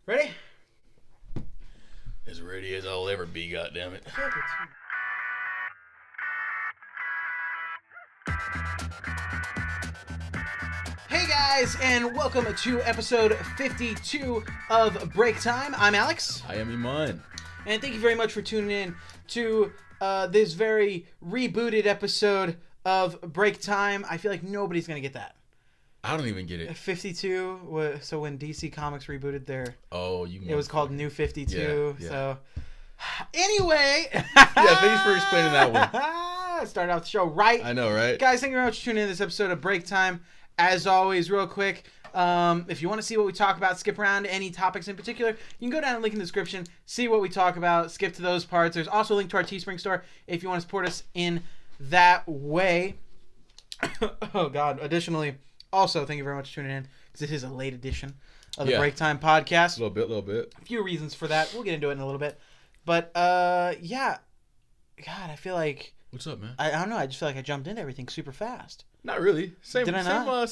Ready? As ready as I'll ever be, goddammit. Hey guys, and welcome to episode 52 of Break Time. I'm Alex. I am Iman. And thank you very much for tuning in to this very rebooted episode of Break Time. I feel like nobody's going to get that. I don't even get it. 52, so when DC Comics rebooted their... Oh, you... It was called New 52, yeah. so... Anyway... Yeah, thanks for explaining that one. Started off the show right. I know, right? Guys, thank you very much for tuning in to this episode of Break Time. As always, real quick, if you want to see what we talk about, skip around to any topics in particular, you can go down and link in the description, see what we talk about, skip to those parts. There's also a link to our Teespring store if you want to support us in that way. Oh, God. Additionally, also, thank you very much for tuning in, because it is a late edition of the Break Time podcast. A little bit. A few reasons for that. We'll get into it in a little bit. But, yeah. God, I feel like... What's up, man? I don't know. I just feel like I jumped into everything super fast. Not really. Same pace. Really?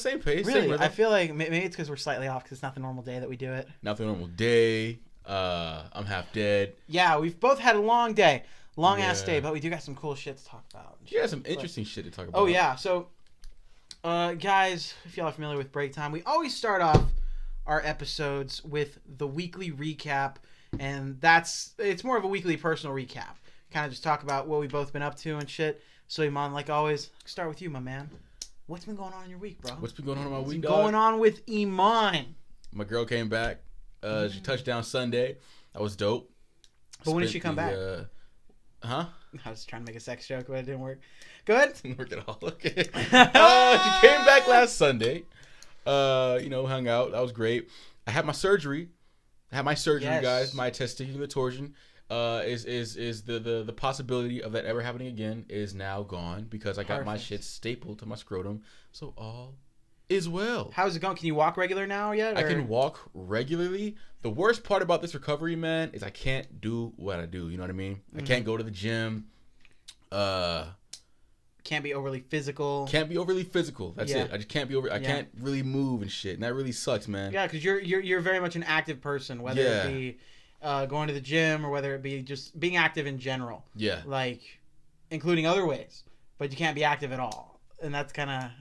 Same I feel like maybe it's because we're slightly off because it's not the normal day that we do it. Not the normal day. I'm half dead. Yeah, we've both had a long day. Long-ass day, but we do got some cool shit to talk about. Yeah, some interesting shit to talk about. Oh, yeah. So, guys, if y'all are familiar with Break Time, we always start off our episodes with the weekly recap, and it's more of a weekly personal recap. Kind of just talk about what we've both been up to and shit. So, Iman, like always, start with you, my man. What's been going on in your week, bro? What's been going on in my week, dog? What's going on with Iman? My girl came back. She touched down Sunday. That was dope. But when did she come back? Huh? I was trying to make a sex joke, but it didn't work. Go ahead. Didn't work at all. Okay. She came back last Sunday. Hung out. That was great. I had my surgery. Guys. My testicular torsion. Is the possibility of that ever happening again is now gone because I got my shit stapled to my scrotum, so all is well. How's it going? Can you walk regular now yet? I can walk regularly. The worst part about this recovery, man, is I can't do what I do. You know what I mean? Mm-hmm. I can't go to the gym. Can't be overly physical. That's it. I just can't be I can't really move and shit, and that really sucks, man. Yeah, because you're very much an active person, whether it be going to the gym or whether it be just being active in general. Yeah. Like, including other ways. But you can't be active at all. And that's kind of...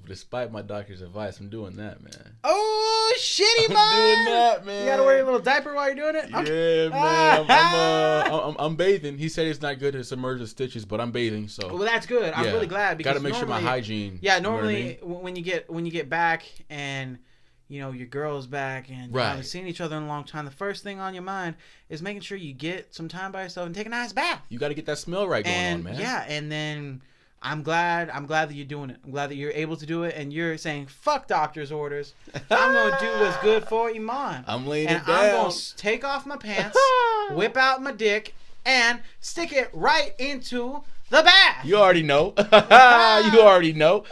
Despite my doctor's advice, I'm doing that, man. Oh, shitty, man! I'm doing that, man. You gotta wear your little diaper while you're doing it? Yeah, man. I'm bathing. He said it's not good to submerge the stitches, but I'm bathing, so... Well, that's good. I'm really glad because gotta make sure my hygiene... Yeah, normally when you get back and... You know, your girl's back and you haven't seen each other in a long time. The first thing on your mind is making sure you get some time by yourself and take a nice bath. You got to get that smell right going on, man. Yeah, and then I'm glad that you're doing it. I'm glad that you're able to do it, and you're saying, fuck doctor's orders. I'm going to do what's good for Iman. I'm laying it down. And I'm going to take off my pants, whip out my dick, and stick it right into the bath. You already know. You already know.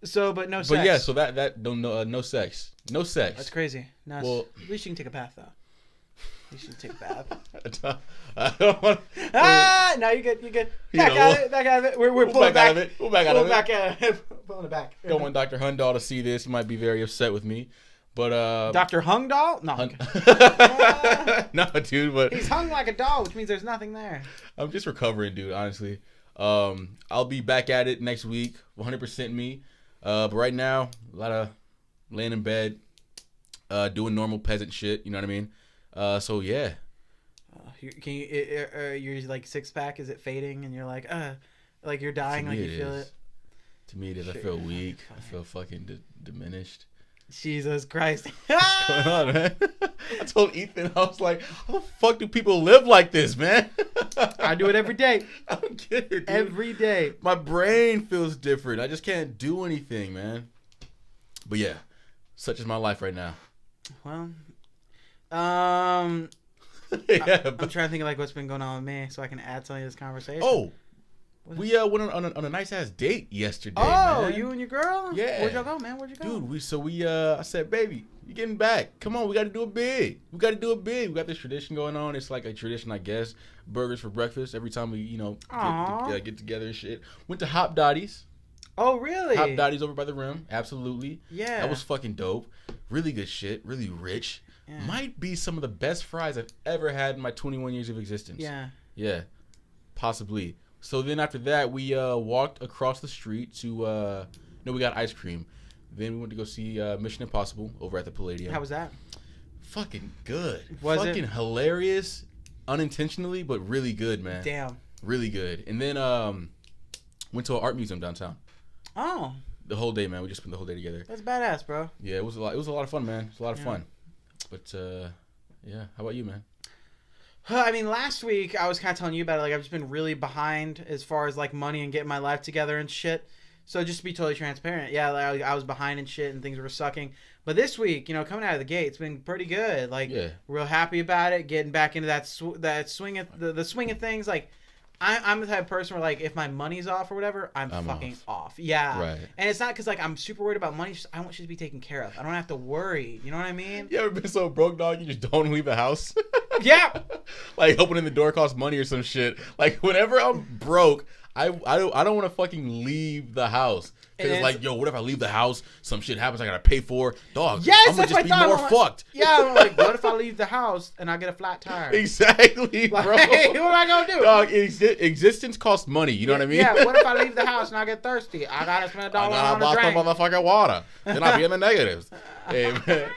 So, but no sex. But yeah, so that no sex. No sex. That's crazy. No, well, at least you can take a bath, though. At least you can take a bath. I don't want no, you're good. Back out of it. We're pulling back. We're back out of it. Pulling it back. Don't want Dr. Hundahl to see this. He might be very upset with me. But Dr. Hungdahl? No. No, dude, but he's hung like a doll, which means there's nothing there. I'm just recovering, dude, honestly. I'll be back at it next week, 100% me. But right now, a lot of laying in bed, doing normal peasant shit. You know what I mean? So yeah. Can you? Your like six pack, is it fading? And you're like you're dying, like you feel it. To me, it is. I feel weak. I feel fucking diminished. Jesus Christ. What's going on, man? I told Ethan, I was like, how the fuck do people live like this, man? I do it every day. I don't get it, dude. Every day. My brain feels different. I just can't do anything, man. But yeah, such is my life right now. Well, yeah, I'm trying to think of like what's been going on with me so I can add something to this conversation. Oh, we went on a nice ass date yesterday. Oh, man. You and your girl? Yeah. Where'd y'all go, man? Where'd you go? Dude, I said, baby, you getting back? Come on, we got to do it big. We got this tradition going on. It's like a tradition, I guess. Burgers for breakfast every time we, get together and shit. Went to Hop Dottie's. Oh, really? Hop Dottie's over by the rim. Absolutely. Yeah. That was fucking dope. Really good shit. Really rich. might be some of the best fries I've ever had in my 21 years of existence. Yeah, possibly. So then after that, we walked across the street to we got ice cream. Then we went to go see Mission Impossible over at the Palladium. How was that? Fucking good. Was fucking hilarious, unintentionally, but really good, man. Damn. Really good. And then went to an art museum downtown. Oh. The whole day, man. We just spent the whole day together. That's badass, bro. Yeah, it was a lot. It was a lot of fun, man. It was a lot of fun. But yeah, how about you, man? I mean, last week I was kind of telling you about it. Like, I've just been really behind as far as like money and getting my life together and shit. So just to be totally transparent, yeah, like, I was behind and shit and things were sucking. But this week, coming out of the gate, it's been pretty good. Like, real happy about it. Getting back into that swing of the swing of things. Like, I'm the type of person where, like, if my money's off or whatever, I'm fucking off. Yeah. Right. And it's not because, like, I'm super worried about money. Just, I want shit to be taken care of. I don't have to worry. You know what I mean? You ever been so broke, dog, you just don't leave the house? Yeah. Like, opening the door costs money or some shit. Like, whenever I'm broke, I don't want to fucking leave the house. Because it's like, yo, what if I leave the house? Some shit happens I got to pay for. Dog, yes, I'm going to just be more fucked. Yeah, I'm like, what if I leave the house and I get a flat tire? Exactly, bro. Like, what am I going to do? Dog, existence costs money. You know what I mean? Yeah, what if I leave the house and I get thirsty? I got to spend $1 on a drink. Motherfucking water. Then I'll be in the negatives. Hey, man.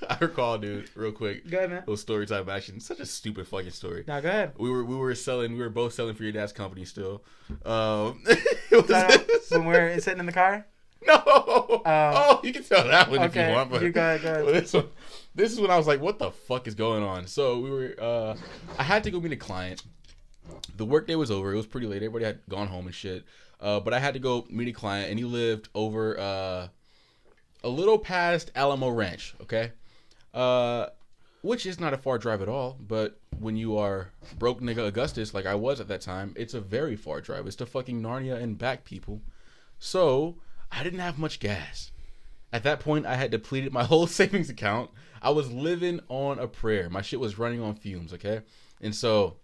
I recall, dude, real quick. Go ahead, man. Little story time action. Such a stupid fucking story. No, go ahead. We were both selling for your dad's company still. When we're sitting in the car? No. Oh, you can tell that one if you want. But you go ahead. This is when I was like, what the fuck is going on? So we were, I had to go meet a client. The workday was over. It was pretty late. Everybody had gone home and shit. But I had to go meet a client, and he lived over a little past Alamo Ranch, okay? Which is not a far drive at all, but when you are broke nigga Augustus, like I was at that time, it's a very far drive. It's to fucking Narnia and back, people. So I didn't have much gas. At that point, I had depleted my whole savings account. I was living on a prayer. My shit was running on fumes, okay? And so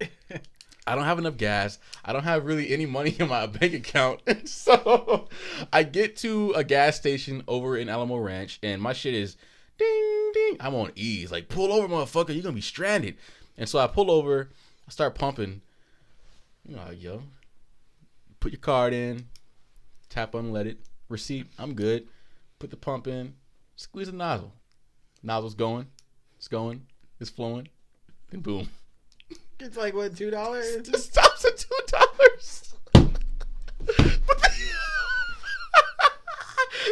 I don't have enough gas. I don't have really any money in my bank account. And so I get to a gas station over in Alamo Ranch, and my shit is ding, ding. I'm on E's. Like, pull over, motherfucker. You're going to be stranded. And so I pull over. I start pumping. Like, yo, put your card in. Tap unlead it. Receipt. I'm good. Put the pump in. Squeeze the nozzle. Nozzle's going. It's going. It's flowing. Then boom. It's like, what, $2? It stops at $2.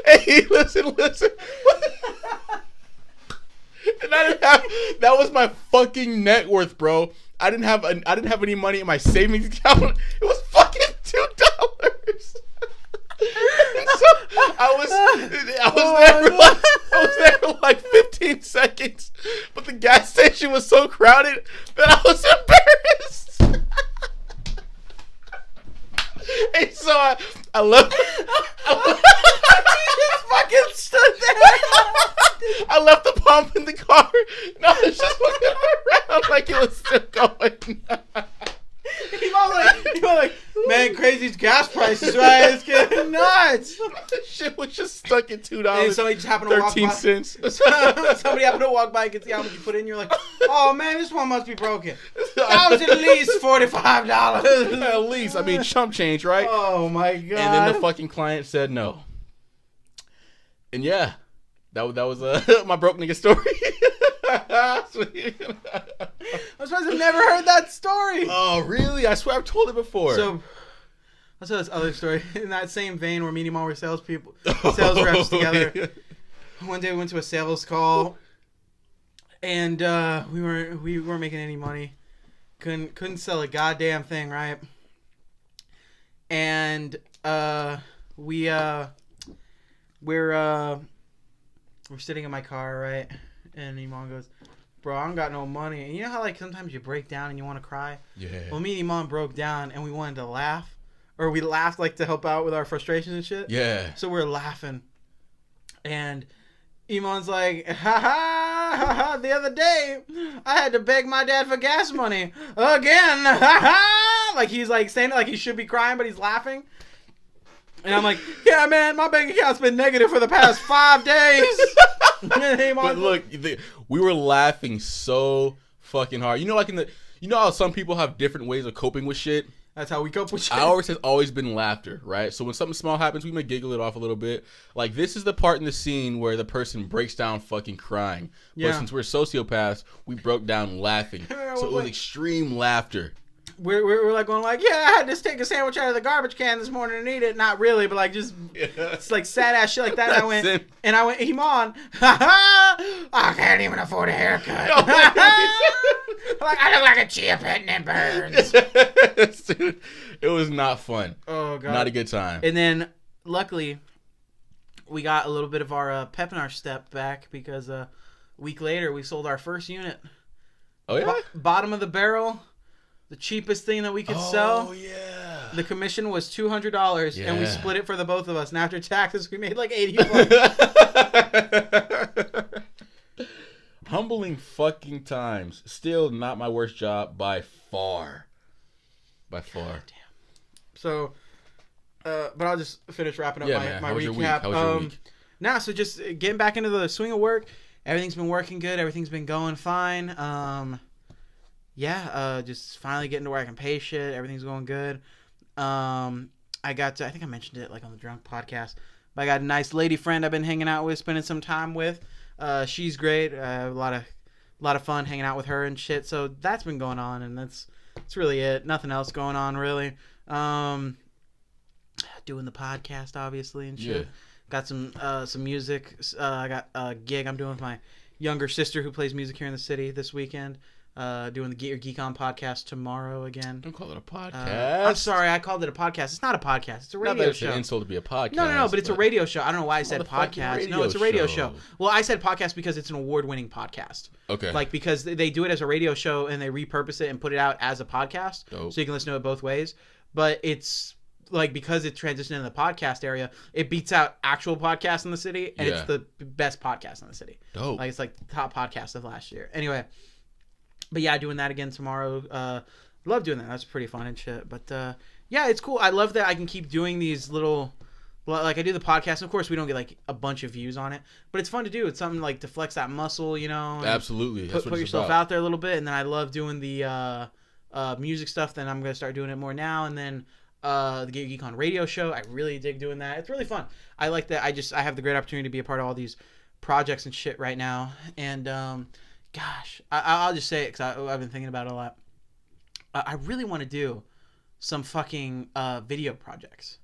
Hey, listen. And that was my fucking net worth, bro. I didn't have any money in my savings account. It was fucking $2. So I was there for like 15 seconds, but the gas station was so crowded that I was embarrassed. And so I left. You just fucking stood there. I left the pump in the car. No, it's just looking around like it was still going. He was like, man, crazy gas prices, right? It's getting nuts. That shit was just stuck at $2. And somebody just happened to walk by. 13 cents. Somebody happened to walk by and could see how much you put in. You're like, oh man, this one must be broken. That was at least $45. At least, I mean, chump change, right? Oh my god. And then the fucking client said no. And yeah, that was my broke nigga story. I'm surprised I've never heard that story. Oh, really? I swear I've told it before. So, I'll tell this other story. In that same vein, where me and Mom were sales reps together. Yeah. One day we went to a sales call, and we weren't making any money. Couldn't sell a goddamn thing, right? And we're sitting in my car, right? And Iman goes, bro, I don't got no money. And you know how, like, sometimes you break down and you want to cry? Yeah. Well, me and Iman broke down and we wanted to laugh. Or we laughed, like, to help out with our frustrations and shit. Yeah. So we're laughing. And Iman's like, ha, the other day, I had to beg my dad for gas money. Again, ha. Like, he's, like, saying it like he should be crying, but he's laughing. And I'm like, yeah, man, my bank account's been negative for the past 5 days. But look, we were laughing so fucking hard. You know, like you know how some people have different ways of coping with shit? That's how we cope with shit. Ours has always been laughter, right? So when something small happens, we may giggle it off a little bit. Like, this is the part in the scene where the person breaks down fucking crying. Yeah. But since we're sociopaths, we broke down laughing. So it was extreme laughter. We're like going like, yeah, I had to take a sandwich out of the garbage can this morning and eat it. Not really, but like just it's like sad ass shit like that. And I went, Iman, I can't even afford a haircut. Like I look like a chia pet and it burns. Dude, it was not fun. Oh god, not a good time. And then luckily we got a little bit of our pep in our step back because a week later we sold our first unit. Oh yeah, bottom of the barrel. The cheapest thing that we could sell. Oh, yeah. The commission was $200, and we split it for the both of us. And after taxes, we made like $80. Humbling fucking times. Still not my worst job by far. By far. God damn. So, but I'll just finish wrapping up my recap. How was your week? Now, so just getting back into the swing of work. Everything's been working good. Everything's been going fine. Yeah, just finally getting to where I can pay shit. Everything's going good. I think I mentioned it like on the Drunk podcast, but I got a nice lady friend I've been hanging out with, spending some time with. She's great. A lot of fun hanging out with her and shit. So that's been going on, and that's really it. Nothing else going on really. Doing the podcast obviously and shit. Yeah. Got some music. I got a gig I'm doing with my younger sister who plays music here in the city this weekend. Doing the Get Your Geek On podcast tomorrow again. Don't call it a podcast. I'm sorry, I called it a podcast. It's not a podcast. It's a radio show. It's an insult to be a podcast. No, but it's a radio show. I don't know why I said podcast. No, it's a radio show. Well, I said podcast because it's an award-winning podcast. Okay. Like, because they do it as a radio show and they repurpose it and put it out as a podcast. Dope. So you can listen to it both ways. But it's, like, because it transitioned into the podcast area, it beats out actual podcasts in the city, and it's the best podcast in the city. Dope. Like, it's like the top podcast of last year. Anyway. But yeah, doing that again tomorrow. Love doing that. That's pretty fun and shit. But yeah, it's cool. I love that I can keep doing these little, like I do the podcast. Of course, we don't get like a bunch of views on it, but it's fun to do. It's something like to flex that muscle, you know. Absolutely. Put yourself out there a little bit, and then I love doing the music stuff. Then I'm gonna start doing it more now, and then the Get Your Geek On radio show. I really dig doing that. It's really fun. I like that. I have the great opportunity to be a part of all these projects and shit right now, and gosh, I'll just say it because I've been thinking about it a lot. I really want to do some fucking video projects.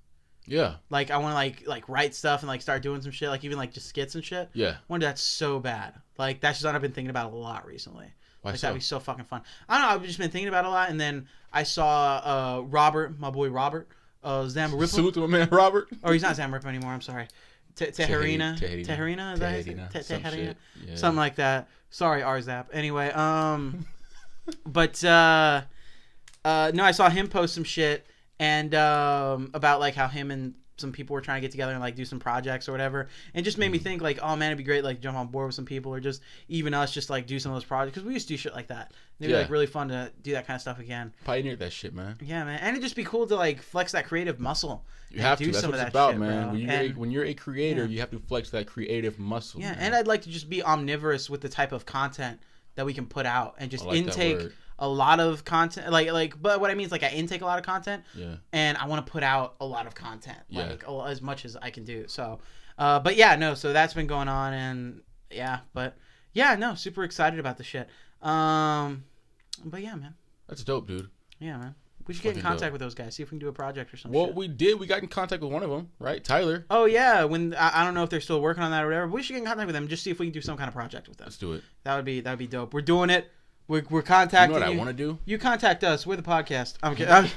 Yeah. Like, I want to, like write stuff and, like, start doing some shit. Like, even, like, just skits and shit. Yeah. I want to do that so bad. Like, that's just what I've been thinking about a lot recently. Why like, so? that'd be so fucking fun. I don't know. I've just been thinking about it a lot. And then I saw Robert, my boy Robert, Zamaripa. Salute to my man Robert. Oh, he's not Zamaripa anymore. I'm sorry. Teherina? Is that his name? Teherina? Something like that. Sorry, Rzap. Anyway, but no, I saw him post some shit and about like how him and some people were trying to get together and like do some projects or whatever, and it just made me think like, oh man, it'd be great like jump on board with some people or just even us just like do some of those projects because we used to do shit like that. It'd be like really fun to do that kind of stuff again. Pioneer that shit, man. Yeah, man, and it'd just be cool to like flex that creative muscle. You have to. That's what it's about, man. When you're a creator, you have to flex that creative muscle. Yeah, man. And I'd like to just be omnivorous with the type of content that we can put out and just intake a lot of content. But what I mean is like I intake a lot of content. Yeah. And I want to put out a lot of content, like as much as I can do. So, but yeah, no. So that's been going on, and yeah, but yeah, no, super excited about the shit. But yeah, man. That's dope, dude. Yeah, man. We should get in contact with those guys. See if we can do a project or something. Well, we did. We got in contact with one of them, right? Tyler. Oh, yeah. When I don't know if they're still working on that or whatever. But we should get in contact with them. Just see if we can do some kind of project with them. Let's do it. That would be dope. We're doing it. We're contacting you. Know what I want to do? You contact us. We're the podcast. I'm kidding. It'd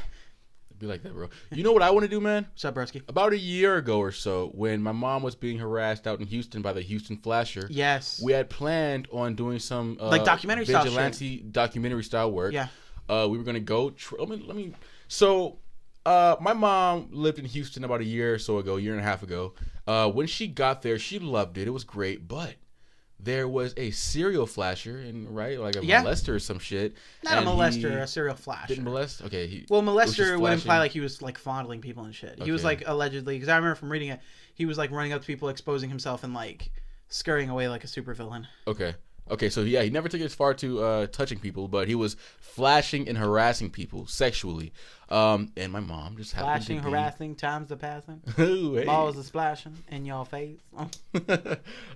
be like that, bro. You know what I want to do, man? What's up, Broski? About a year ago or so, when my mom was being harassed out in Houston by the Houston Flasher. Yes. We had planned on doing some like documentary vigilante documentary style work. Yeah. We were gonna go. Let me. So, my mom lived in Houston about a year and a half ago. When she got there, she loved it. It was great, but there was a serial flasher, like a molester or some shit. Not a molester, a serial flasher. Didn't molest? Okay. Molester would imply like he was like fondling people and shit. Okay. He was like allegedly, because I remember from reading it, he was like running up to people, exposing himself, and like scurrying away like a supervillain. Okay, so he never took it as far to touching people, but he was flashing and harassing people sexually. And my mom just happened flashing, harassing, times the passing. Ooh, hey. Balls are splashing in your face.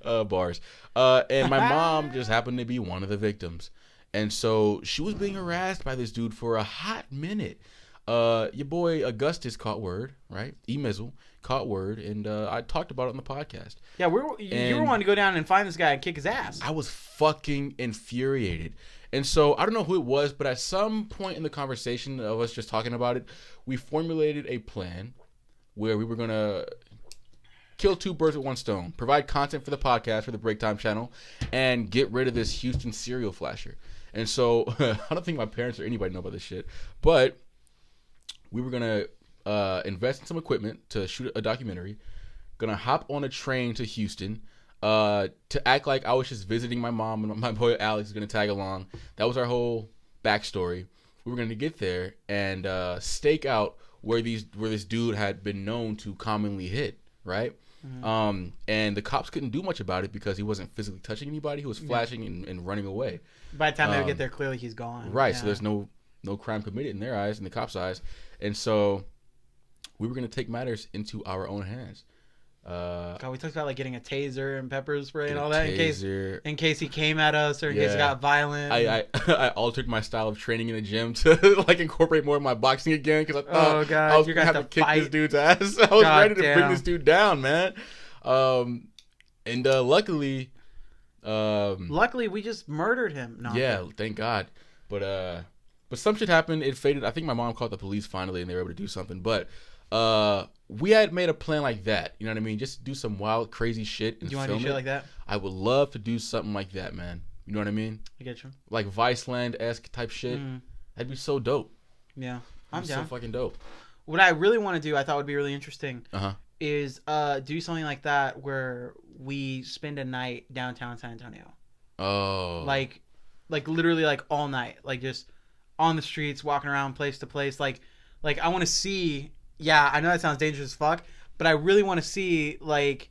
Bars. And my mom just happened to be one of the victims. And so she was being harassed by this dude for a hot minute. Your boy Augustus caught word, right? E-Mizzle caught word, and I talked about it on the podcast. Yeah, you were wanting to go down and find this guy and kick his ass. I was fucking infuriated. And so I don't know who it was, but at some point in the conversation of us just talking about it, we formulated a plan where we were going to kill two birds with one stone, provide content for the podcast, for the Break Time channel, and get rid of this Houston serial flasher. And so I don't think my parents or anybody know about this shit, but we were going to invest in some equipment to shoot a documentary, going to hop on a train to Houston, to act like I was just visiting my mom, and my boy Alex is going to tag along. That was our whole backstory. We were going to get there and stake out where this dude had been known to commonly hit, right? Mm-hmm. And the cops couldn't do much about it because he wasn't physically touching anybody. He was flashing and running away. By the time they would get there, clearly he's gone. Right, so there's no crime committed in their eyes, in the cops' eyes. And so we were going to take matters into our own hands. God, we talked about like getting a taser and pepper spray and all that in case he came at us or in case he got violent. I altered my style of training in the gym to like incorporate more of my boxing again because I thought I was gonna have to kick this dude's ass. I was ready to bring this dude down, man. And luckily we just murdered him. No, yeah, thank God. But some shit happened. It faded. I think my mom called the police finally, and they were able to do something. But we had made a plan like that. You know what I mean? Just do some wild, crazy shit and you want to do shit like that? I would love to do something like that, man. You know what I mean? I get you. Like Viceland-esque type shit. That'd be so dope. Yeah, I'm down. So fucking dope. What I really want to do, I thought would be really interesting, is do something like that where we spend a night downtown San Antonio. Oh. Like literally like all night, like just on the streets, walking around place to place. Like I want to see. Yeah, I know that sounds dangerous as fuck, but I really want to see like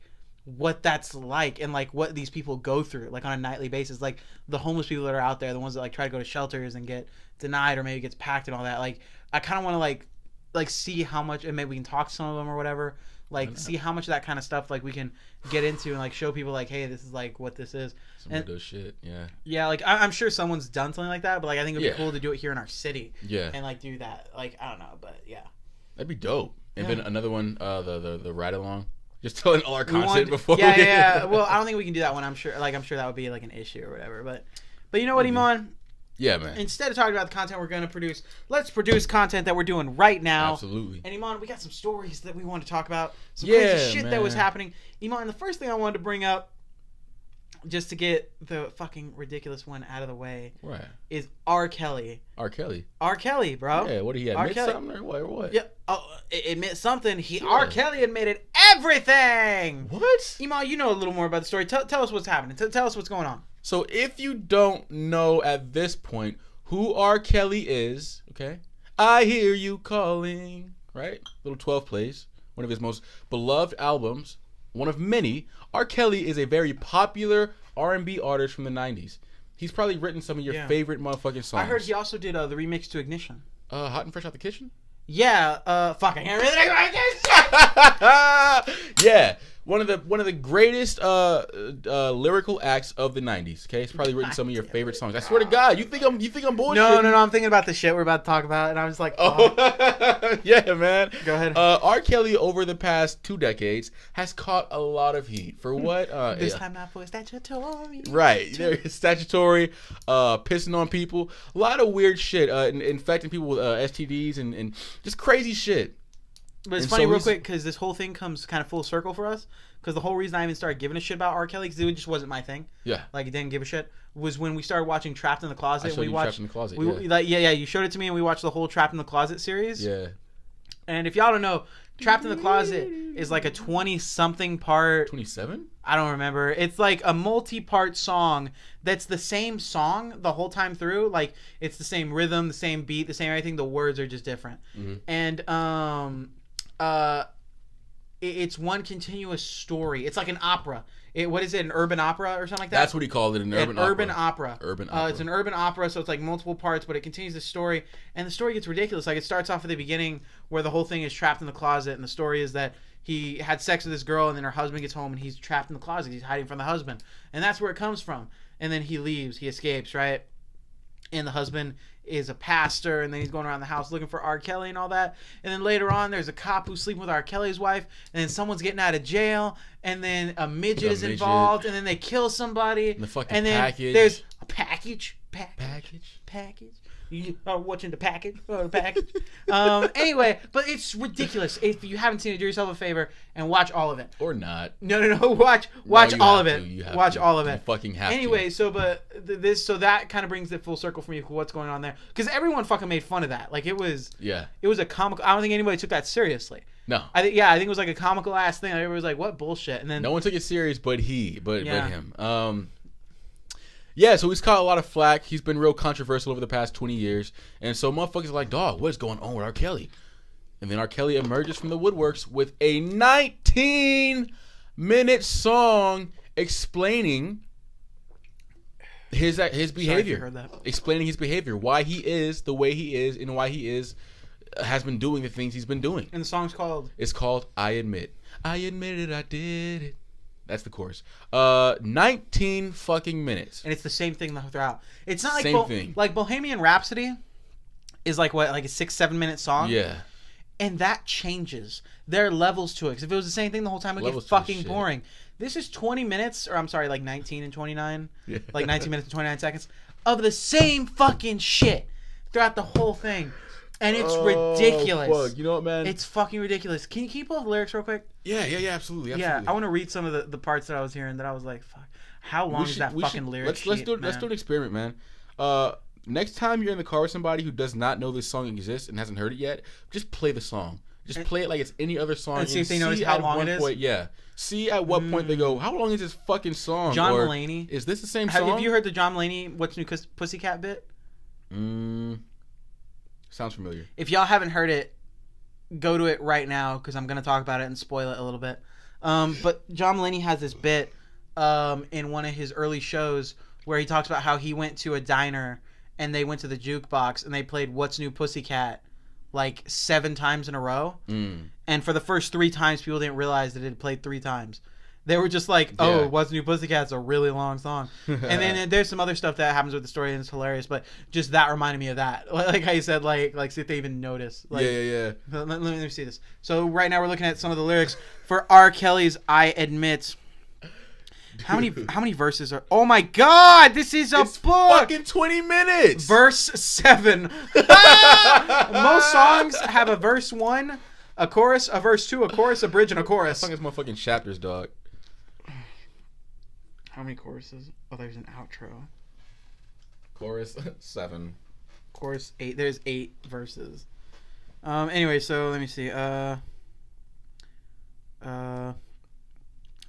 what that's like and like what these people go through like on a nightly basis. Like the homeless people that are out there, the ones that like try to go to shelters and get denied or maybe gets packed and all that. Like I kind of want to like see how much, and maybe we can talk to some of them or whatever. Like see how much of that kind of stuff like we can get into and like show people like, hey, this is like what this is. Some of those shit, yeah. Yeah, like I'm sure someone's done something like that, but like I think it'd be cool to do it here in our city. Yeah. And like do that. Like I don't know, but yeah. That'd be dope. And then another one, the ride along, just telling all our content before. Yeah. Well, I don't think we can do that one. I'm sure that would be like an issue or whatever. But you know what, Iman? Yeah, man. Instead of talking about the content we're going to produce, let's produce content that we're doing right now. Absolutely. And Iman, we got some stories that we want to talk about. Some crazy shit that was happening. Iman, the first thing I wanted to bring up, just to get the fucking ridiculous one out of the way, is R.Kelly. R.Kelly? R.Kelly, bro. Yeah, what did he admit something or what? Yeah, admit something. R.Kelly admitted everything. What? Iman, you know a little more about the story. Tell us what's happening. Tell us what's going on. So if you don't know at this point who R.Kelly is, okay, I Hear You Calling, right? Little 12 plays, one of his most beloved albums, one of many. R.Kelly is a very popular R&B artist from the 90s. He's probably written some of your favorite motherfucking songs. I heard he also did the remix to Ignition. Hot and Fresh Out the Kitchen? Yeah, fuck, I can't really think yeah. One of the greatest lyrical acts of the 90s. Okay, he's probably written some of your favorite songs. I swear to God, you think I'm bullshitting? No. I'm thinking about the shit we're about to talk about, and I was like, yeah, man. Go ahead. R. Kelly over the past 2 decades has caught a lot of heat for what? This time not for statutory. Right, statutory, pissing on people, a lot of weird shit, infecting people with STDs and just crazy shit. But it's funny, real quick, because this whole thing comes kind of full circle for us. Because the whole reason I even started giving a shit about R. Kelly, because it just wasn't my thing. Yeah. Like, it didn't give a shit. Was when we started watching Trapped in the Closet. I showed you Trapped in the Closet, you showed it to me, and we watched the whole Trapped in the Closet series. Yeah. And if y'all don't know, Trapped in the Closet is like a 20-something part... 27? I don't remember. It's like a multi-part song that's the same song the whole time through. Like it's the same rhythm, the same beat, the same everything. The words are just different. Mm-hmm. And it's one continuous story. It's like an opera. What is it? An urban opera or something like that? That's what he called it. An urban opera. Urban opera. Urban opera. It's an urban opera, so it's like multiple parts, but it continues the story, and the story gets ridiculous. Like it starts off at the beginning where the whole thing is trapped in the closet, and the story is that he had sex with this girl, and then her husband gets home, and he's trapped in the closet. He's hiding from the husband, and that's where it comes from. And then he leaves. He escapes, right? And the husband is a pastor, and then he's going around the house looking for R.Kelly and all that. And then later on, there's a cop who's sleeping with R.Kelly's wife, and then someone's getting out of jail, and then a midget is involved, and then they kill somebody. And the fucking and then package. There's a package. You are watching the package. Anyway, but it's ridiculous. If you haven't seen it, do yourself a favor and watch all of it. Or not. No. Watch all of it. Watch all of it. You fucking have anyway, to. so that kind of brings it full circle for me. What's going on there? Because everyone fucking made fun of that. Like it was a comical. I don't think anybody took that seriously. No. I think it was like a comical ass thing. Everybody was like, "What bullshit?" And then no one took it serious, but him. Yeah, so he's caught a lot of flack. He's been real controversial over the past 20 years. And so motherfuckers are like, dog, what's going on with R. Kelly? And then R. Kelly emerges from the woodworks with a 19-minute song explaining his behavior. Sorry, heard that. Explaining his behavior, why he is the way he is, and why he has been doing the things he's been doing. And the song's called? It's called I Admit. I admitted I did it. That's the chorus. 19 fucking minutes. And it's the same thing throughout. It's not like same thing. Like Bohemian Rhapsody is like what, like a 6-7 minute song? Yeah. And that changes. There are levels to it. Because if it was the same thing the whole time, it would get fucking boring. This is 20 minutes, or I'm sorry, like 19 and 29. Yeah. Like 19 minutes and 29 seconds of the same fucking shit throughout the whole thing. And it's ridiculous. Fuck. You know what, man? It's fucking ridiculous. Can you pull up the lyrics real quick? Yeah, absolutely. Yeah, I want to read some of the parts that I was hearing that I was like, fuck. How long is that fucking lyric Let's do an experiment, man. Next time you're in the car with somebody who does not know this song exists and hasn't heard it yet, just play the song. Just play it like it's any other song. And see if they notice how long it is? Yeah. See at what point they go, how long is this fucking song? John Mulaney. Is this the same song? Have you heard the John Mulaney What's New Pussycat bit? Sounds familiar. If y'all haven't heard it, go to it right now because I'm going to talk about it and spoil it a little bit. But John Mulaney has this bit in one of his early shows where he talks about how he went to a diner and they went to the jukebox and they played What's New Pussycat like 7 times in a row. And for the first 3 times, people didn't realize that it had played 3 times. They were just like, oh, What's New Pussycat's a really long song. And then there's some other stuff that happens with the story and it's hilarious, but just that reminded me of that. Like how you said, like see if they even notice. Like, yeah. Let me see this. So right now we're looking at some of the lyrics for R. Kelly's I Admit. How many verses are... Oh my god, this is a book! Fucking 20 minutes! Verse 7. Most songs have a verse 1, a chorus, a verse 2, a chorus, a bridge, and a chorus. That song is my fucking chapters, dog. How many choruses? Oh, there's an outro. Chorus 7. Chorus 8. There's 8 verses. Anyway, so let me see.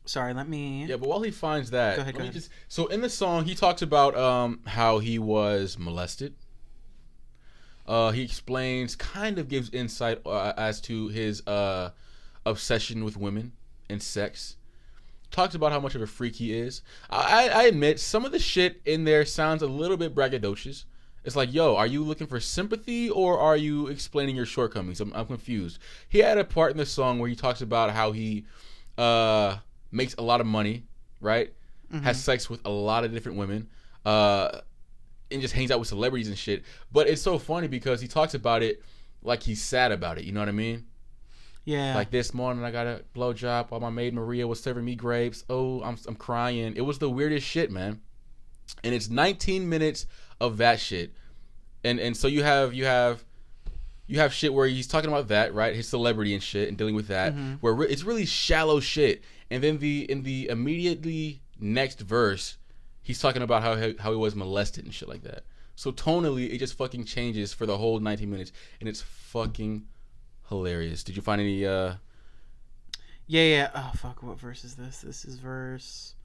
Sorry, let me... Yeah, but while he finds that... Go ahead. So in the song, he talks about how he was molested. He explains, kind of gives insight as to his obsession with women and sex. Talks about how much of a freak he is. I admit, some of the shit in there sounds a little bit braggadocious. It's like, yo, are you looking for sympathy or are you explaining your shortcomings? I'm confused. He had a part in the song where he talks about how he makes a lot of money, right? Mm-hmm. Has sex with a lot of different women, and just hangs out with celebrities and shit. But it's so funny because he talks about it like he's sad about it. You know what I mean? Yeah. Like this morning, I got a blowjob while my maid Maria was serving me grapes. Oh, I'm crying. It was the weirdest shit, man. And it's 19 minutes of that shit. And so you have shit where he's talking about that, right? His celebrity and shit and dealing with that, where it's really shallow shit. And then in the immediately next verse, he's talking about how he was molested and shit like that. So tonally, it just fucking changes for the whole 19 minutes, and it's fucking hilarious. Did you find any? Yeah. Oh fuck, what verse is this? This is verse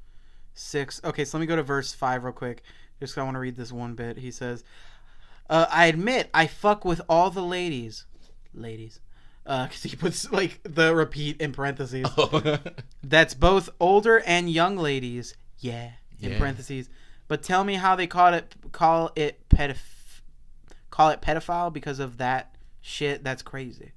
6. Okay, so let me go to verse 5 real quick. Just 'cause I want to read this one bit. He says, I admit I fuck with all the ladies. Because he puts like the repeat in parentheses. Oh. That's both older and young ladies. Yeah, in parentheses. But tell me how they call it pedophile because of that shit. That's crazy.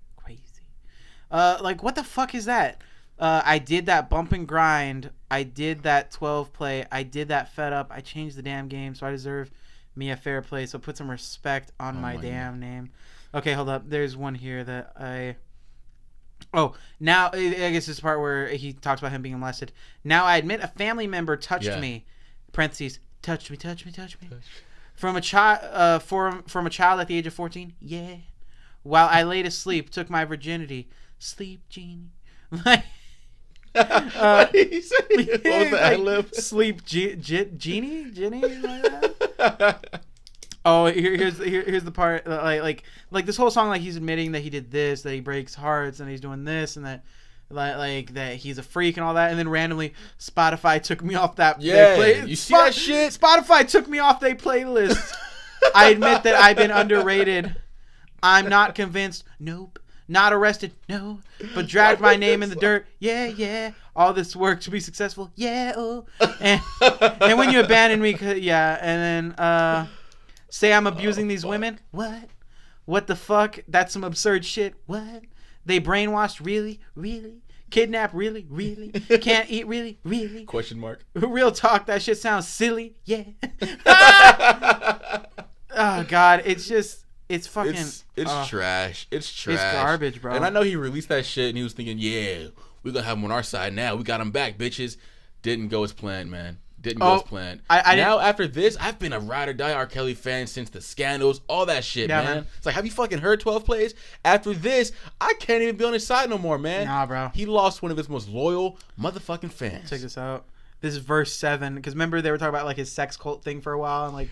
Like what the fuck is that? I did that bump and grind. I did that 12 play. I did that fed up. I changed the damn game, so I deserve me a fair play. So put some respect on my damn name. Okay, hold up. There's one here that I... Oh, now I guess this is the part where he talks about him being molested. Now I admit a family member touched me. Parentheses, touched me. From a child from a child at the age of 14. Yeah. While I laid asleep, took my virginity. Sleep, genie. Like... what did he say? What was the ad-lib? Sleep genie like that. Oh, here's the part like this whole song, like he's admitting that he did this, that he breaks hearts, and he's doing this, and that like that he's a freak and all that, and then randomly Spotify took me off that. Yeah, you see that shit? Spotify took me off their playlist. I admit that I've been underrated. I'm not convinced. Nope. Not arrested, no, but dragged my name in the dirt. Yeah. All this work to be successful. Yeah, oh. And when you abandon me, yeah. And then say I'm abusing these women. What the fuck? That's some absurd shit. What? They brainwashed? Really? Kidnap? Really? Can't eat? Really? Question mark. Real talk. That shit sounds silly. Yeah. Oh God, it's just. It's fucking... It's trash. It's trash. It's garbage, bro. And I know he released that shit and he was thinking, yeah, we're going to have him on our side now. We got him back, bitches. Didn't go as planned, man. Didn't go as planned. Now, after this, I've been a ride or die R. Kelly fan since the scandals, all that shit, man. It's like, have you fucking heard 12 plays? After this, I can't even be on his side no more, man. Nah, bro. He lost one of his most loyal motherfucking fans. Check this out. This is verse 7. Because remember, they were talking about like his sex cult thing for a while, and like...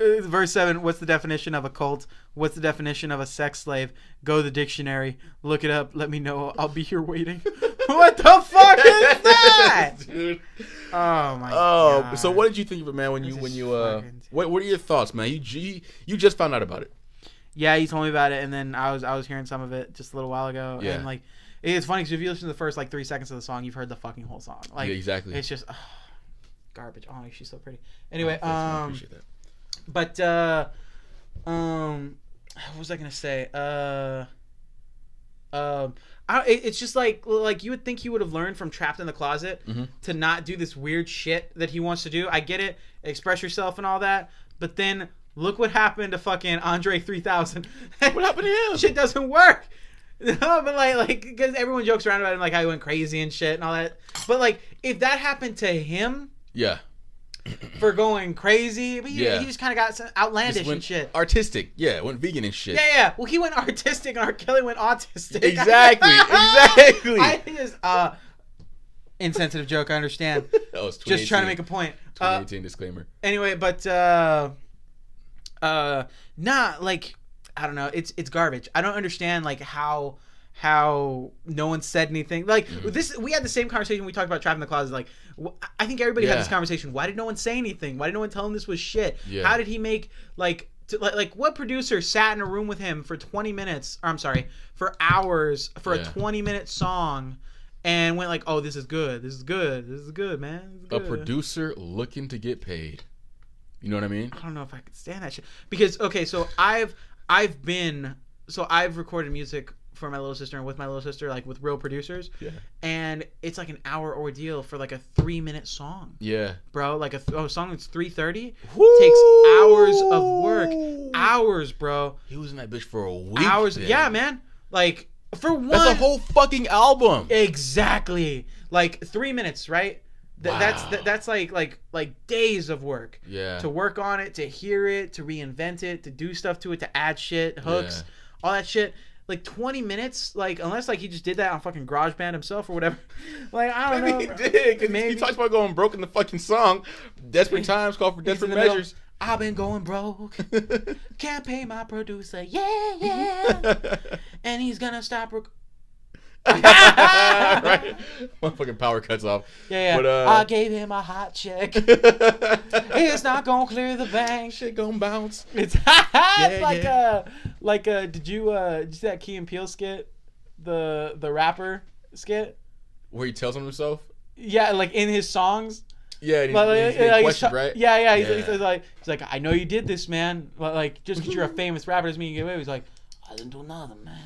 Verse 7, what's the definition of a cult? What's the definition of a sex slave? Go to the dictionary. Look it up. Let me know. I'll be here waiting. What the fuck is that? Dude. Oh, my God. So what did you think of it, man, when you what are your thoughts, man? You just found out about it. Yeah, he told me about it, and then I was hearing some of it just a little while ago. Yeah. And, like, it's funny because if you listen to the first, like, 3 seconds of the song, you've heard the fucking whole song. Like, yeah, exactly. It's just garbage. Oh, she's so pretty. Anyway, I appreciate that. But what was I gonna say? It's just like you would think he would have learned from Trapped in the Closet to not do this weird shit that he wants to do. I get it, express yourself and all that, but then look what happened to fucking Andre 3000. What happened to him? Shit doesn't work. No, but like because everyone jokes around about him, like how he went crazy and shit and all that. But like if that happened to him, yeah. For going crazy, but he just kind of got some outlandish and shit. Artistic, went vegan and shit. Yeah. Well, he went artistic, and R. Kelly went autistic. Exactly. I just insensitive joke. I understand. That was just trying to make a point. 2018 disclaimer. Anyway, but like I don't know. It's garbage. I don't understand like how no one said anything. Like this, we had the same conversation. We talked about Trapped in the Closet. Like, I think everybody had this conversation. Why did no one say anything? Why did no one tell him this was shit? Yeah. How did he make like what producer sat in a room with him for 20 minutes? Or I'm sorry, for hours for a 20-minute song, and went like, oh, this is good, man. This is good. A producer looking to get paid. You know what I mean? I don't know if I could stand that shit because so I've recorded music for my little sister and with my little sister, like with real producers. Yeah. And it's like an hour ordeal for like a 3-minute song. Yeah. Bro, like a song that's 3:30 takes hours of work. Hours, bro. He was in that bitch for a week. Hours. Then. Yeah, man. Like for one. That's a whole fucking album. Exactly. Like 3 minutes, right? Wow. That's like days of work. Yeah. To work on it, to hear it, to reinvent it, to do stuff to it, to add shit, hooks, all that shit. Like 20 minutes, like unless like he just did that on fucking GarageBand himself or whatever. Like I don't know. Maybe he did. Cause he talks about going broke in the fucking song. Desperate times call for desperate measures. I've been going broke. Can't pay my producer. Yeah. And he's gonna stop. Right? Motherfucking power cuts off. Yeah. But, I gave him a hot check. It's not gonna clear the bank. Shit gonna bounce. It's did you see that Key and Peele skit? The rapper skit? Where he tells on himself? Yeah, like in his songs. Yeah, and he's getting questioned, right? Yeah. He's like, I know you did this, man. Like, just because you're a famous rapper doesn't mean you get away. He's like, I didn't do nothing, man.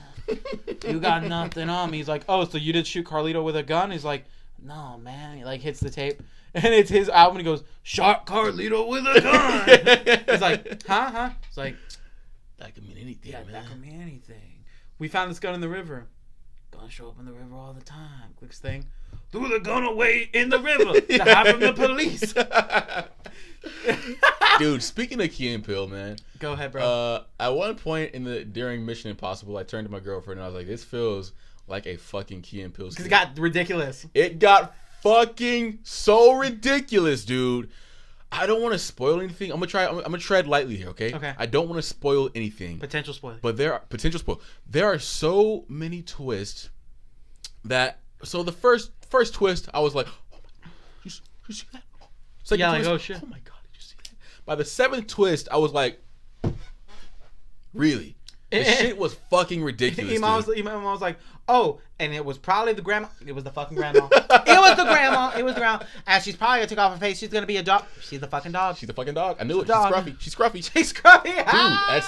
You got nothing on me. He's like, oh, so you did shoot Carlito with a gun? He's like, no, man. He like hits the tape, and it's his album. And he goes, shot Carlito with a gun. He's like, huh? It's like, that could mean anything. Yeah, man. that could mean anything. We found this gun in the river. Guns show up in the river all the time. Quick thing. Threw the gun away in the river to hide from the police. Dude, speaking of Key and Peele, man. Go ahead, bro. At one point during Mission Impossible, I turned to my girlfriend and I was like, this feels like a fucking Key and Peele. Because it got ridiculous. It got fucking so ridiculous, dude. I don't want to spoil anything. I'm gonna tread lightly here, okay? Okay. I don't want to spoil anything. Potential spoil. But there are so many twists that. So the first twist, I was like, oh my god, you see that? Second twist, oh shit. Oh my god, did you see that? By the seventh twist, I was like, really? The shit was fucking ridiculous. Imam was like, oh, and it was probably the grandma. It was the fucking grandma. It was the grandma. And she's probably gonna take off her face. She's gonna be a dog. She's the fucking dog. She's the fucking dog. I knew it. She's scruffy. Dude,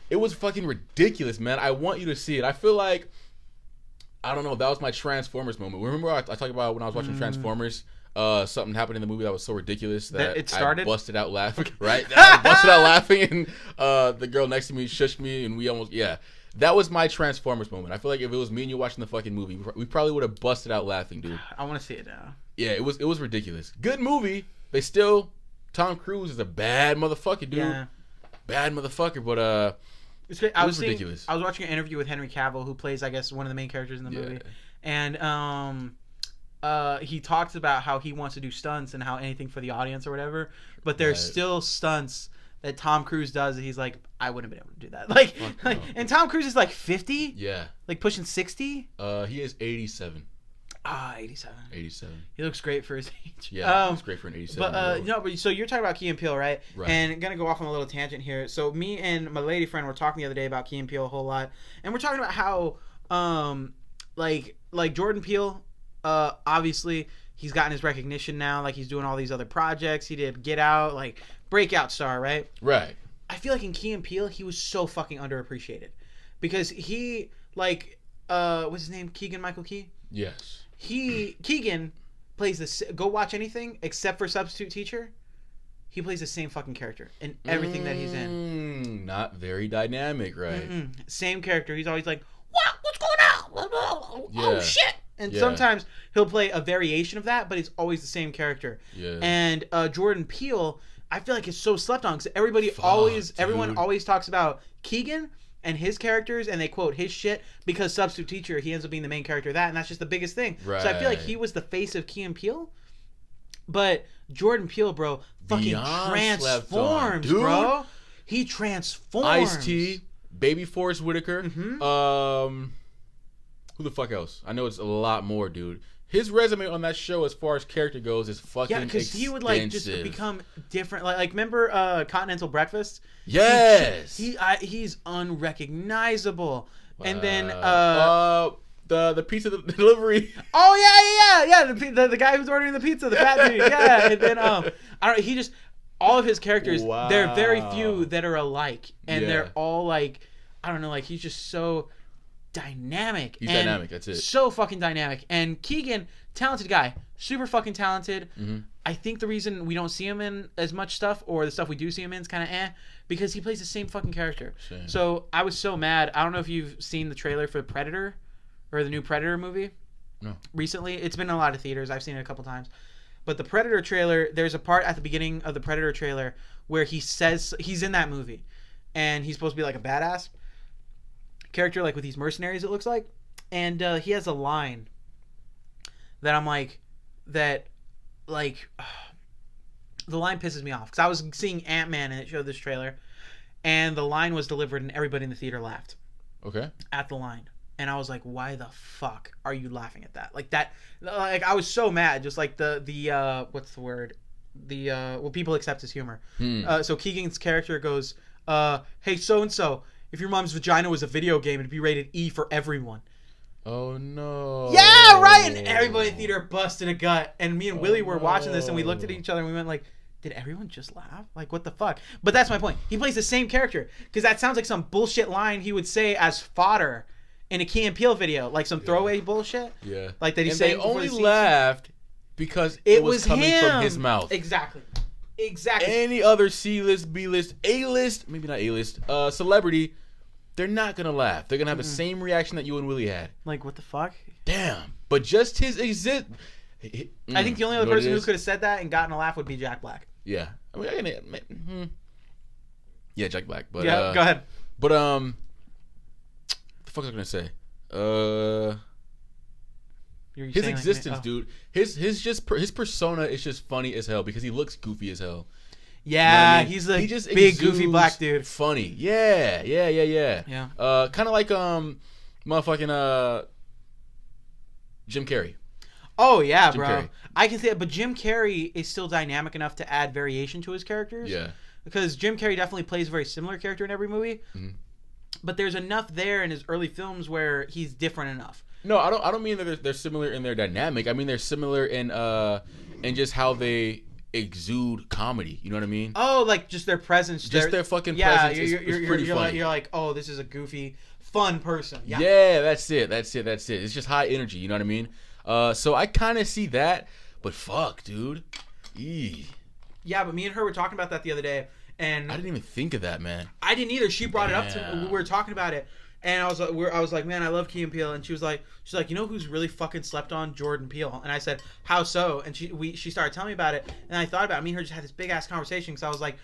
it was fucking ridiculous, man. I want you to see it. I feel like, I don't know, that was my Transformers moment. Remember I talked about when I was watching Transformers, something happened in the movie that was so ridiculous that it started? I busted out laughing, right? I busted out laughing, and the girl next to me shushed me, and we almost, that was my Transformers moment. I feel like if it was me and you watching the fucking movie, we probably would have busted out laughing, dude. I want to see it now. Yeah, it was ridiculous. Good movie. Tom Cruise is a bad motherfucker, dude. Yeah. Bad motherfucker, but it's great. It was ridiculous. I was watching an interview with Henry Cavill, who plays, I guess, one of the main characters in the movie, and he talks about how he wants to do stunts and how anything for the audience or whatever, but there's still stunts that Tom Cruise does that he's like, I wouldn't have been able to do that. Like, and Tom Cruise is like 50, like pushing 60. He is 87. 87. 87. He looks great for his age. Yeah, he looks great for an 87. But so you're talking about Key and Peele, right? Right. And gonna go off on a little tangent here. So me and my lady friend were talking the other day about Key and Peele a whole lot, and we're talking about how, like Jordan Peele, obviously he's gotten his recognition now. Like he's doing all these other projects. He did Get Out, like breakout star, right? Right. I feel like in Key and Peele, he was so fucking underappreciated, because he what's his name? Keegan-Michael Key. Yes. Keegan plays this. Go watch anything except for Substitute Teacher. He plays the same fucking character in everything that he's in. Not very dynamic, right? Same character. He's always like, "What? What's going on? Oh shit!" And sometimes he'll play a variation of that, but it's always the same character. Yeah. And Jordan Peele, I feel like it's so slept on, because everyone always talks about Keegan and his characters, and they quote his shit, because Substitute Teacher, he ends up being the main character of that, and that's just the biggest thing. Right. So I feel like he was the face of Key and Peele, but Jordan Peele, bro, fucking transforms, bro. He transforms. Ice-T, Baby Forrest Whitaker, who the fuck else? I know it's a lot more, dude. His resume on that show, as far as character goes, is fucking extensive. Yeah, because he would like just become different. Like remember Continental Breakfast? Yes. He's unrecognizable. And then the pizza delivery. Oh yeah. The guy who's ordering the pizza, the fat dude. Yeah. And then I don't know. He just, all of his characters. Wow. There are very few that are alike, and they're all like, I don't know. Like he's just so dynamic. He's dynamic. That's it. So fucking dynamic. And Keegan, talented guy, super fucking talented. I think the reason we don't see him in as much stuff, or the stuff we do see him in, is kind of because he plays the same fucking character. Same. So I was so mad. I don't know if you've seen the trailer for Predator, or the new Predator movie. No. Recently, it's been in a lot of theaters. I've seen it a couple times. But the Predator trailer, there's a part at the beginning of the Predator trailer where he says he's in that movie, and he's supposed to be like a badass character, like with these mercenaries, it looks like. And he has a line that I'm like, the line pisses me off, because I was seeing Ant-Man and it showed this trailer, and the line was delivered and everybody in the theater laughed. Okay. At the line. And I was like, why the fuck are you laughing at that? Like that, like I was so mad. Just like the what's the word? Well, people accept his humor. So Keegan's character goes, hey, so-and-so, if your mom's vagina was a video game, it'd be rated E for everyone. Oh, no. Yeah, right. And everybody in the theater busted a gut. And me and Willie were watching this, and we looked at each other, and we went like, did everyone just laugh? Like, what the fuck? But that's my point. He plays the same character. Because that sounds like some bullshit line he would say as fodder in a Key and Peele video, like some throwaway bullshit. Yeah. Like that he said. They only laughed because it was coming from his mouth. Exactly. Any other C-list, B-list, A-list, maybe not A-list, celebrity, they're not gonna laugh. They're gonna have the same reaction that you and Willie had. Like, what the fuck? Damn. But just his exist. I think the only other person who could have said that and gotten a laugh would be Jack Black. Yeah. I mean, yeah, Jack Black. But yeah, go ahead. But the fuck was I gonna say? His existence, like, dude. His persona is just funny as hell because he looks goofy as hell. Yeah, you know he's a just big goofy black dude. Funny. Yeah. Kind of like motherfucking Jim Carrey. Oh yeah, Jim Carrey. I can say it, but Jim Carrey is still dynamic enough to add variation to his characters. Yeah. Because Jim Carrey definitely plays a very similar character in every movie. Mm-hmm. But there's enough there in his early films where he's different enough. No, I don't mean that they're similar in their dynamic. I mean they're similar in just how they exude comedy. You know what I mean? Oh, like just their presence. Just their fucking presence is pretty funny. You're like, oh, this is a goofy, fun person. Yeah, that's it. It's just high energy. You know what I mean? So I kind of see that, but fuck, dude. Eee. Yeah, but me and her were talking about that the other day, and I didn't even think of that, man. I didn't either. She brought it up to me. We were talking about it, and I was like, man, I love Key and Peele, and she's like, you know who's really fucking slept on? Jordan Peele. And I said, how so? And she started telling me about it, and I thought about it. Me and her just had this big ass conversation because I was like,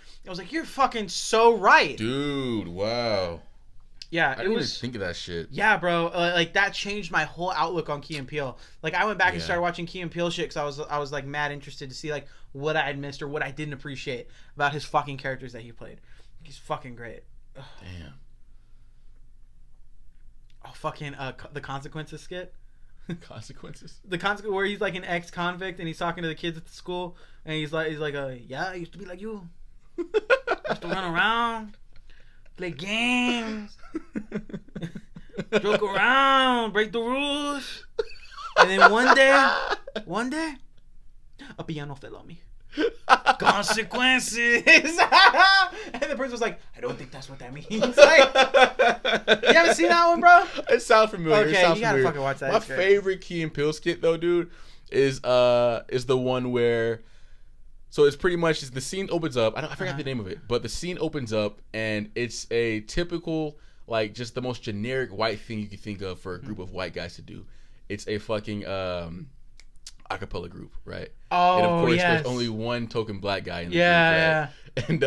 you're fucking so right, dude. Wow. Yeah, I didn't even think of that shit. Yeah, bro. Like that changed my whole outlook on Key and Peele. Like I went back and started watching Key and Peele shit because I was like mad interested to see like what I had missed or what I didn't appreciate about his fucking characters that he played. He's fucking great. Ugh. Damn. Oh, fucking the Consequences skit. Consequences? The consequence where he's like an ex-convict and he's talking to the kids at the school and he's like, yeah, I used to be like you. I used to run around, play games, joke around, break the rules. And then one day, a piano fell on me. Consequences. And the person was like, I don't think that's what that means. Like, you haven't seen that one, bro? It sounds familiar. Okay, you gotta fucking watch that. My favorite Key and Peele skit though, dude, is the one where, so it's pretty much the scene opens up. I forgot the name of it, but the scene opens up and it's a typical, like, just the most generic white thing you can think of for a group of white guys to do. It's a fucking acapella group, right? Oh, and of course, yes. there's only one token black guy in the group, right? And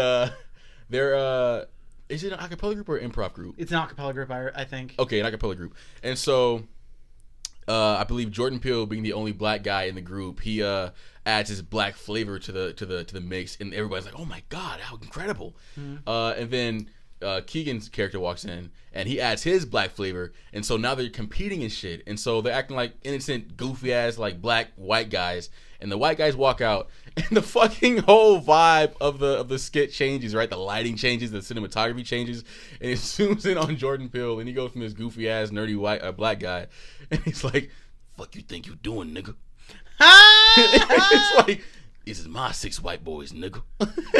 they're is it an acapella group or an improv group? It's an acapella group, I think. Okay, an acapella group. And so I believe Jordan Peele, being the only black guy in the group, he adds his black flavor to the mix, and everybody's like, "Oh my god, how incredible!" Mm-hmm. And then Keegan's character walks in, and he adds his black flavor, and so now they're competing and shit, and so they're acting like innocent, goofy ass like black white guys, and the white guys walk out, and the fucking whole vibe of the skit changes, right? The lighting changes, the cinematography changes, and it zooms in on Jordan Peele, and he goes from this goofy ass nerdy white black guy, and he's like, "Fuck you think you doing, nigga?" It's like, this is my 6 white boys, nigga.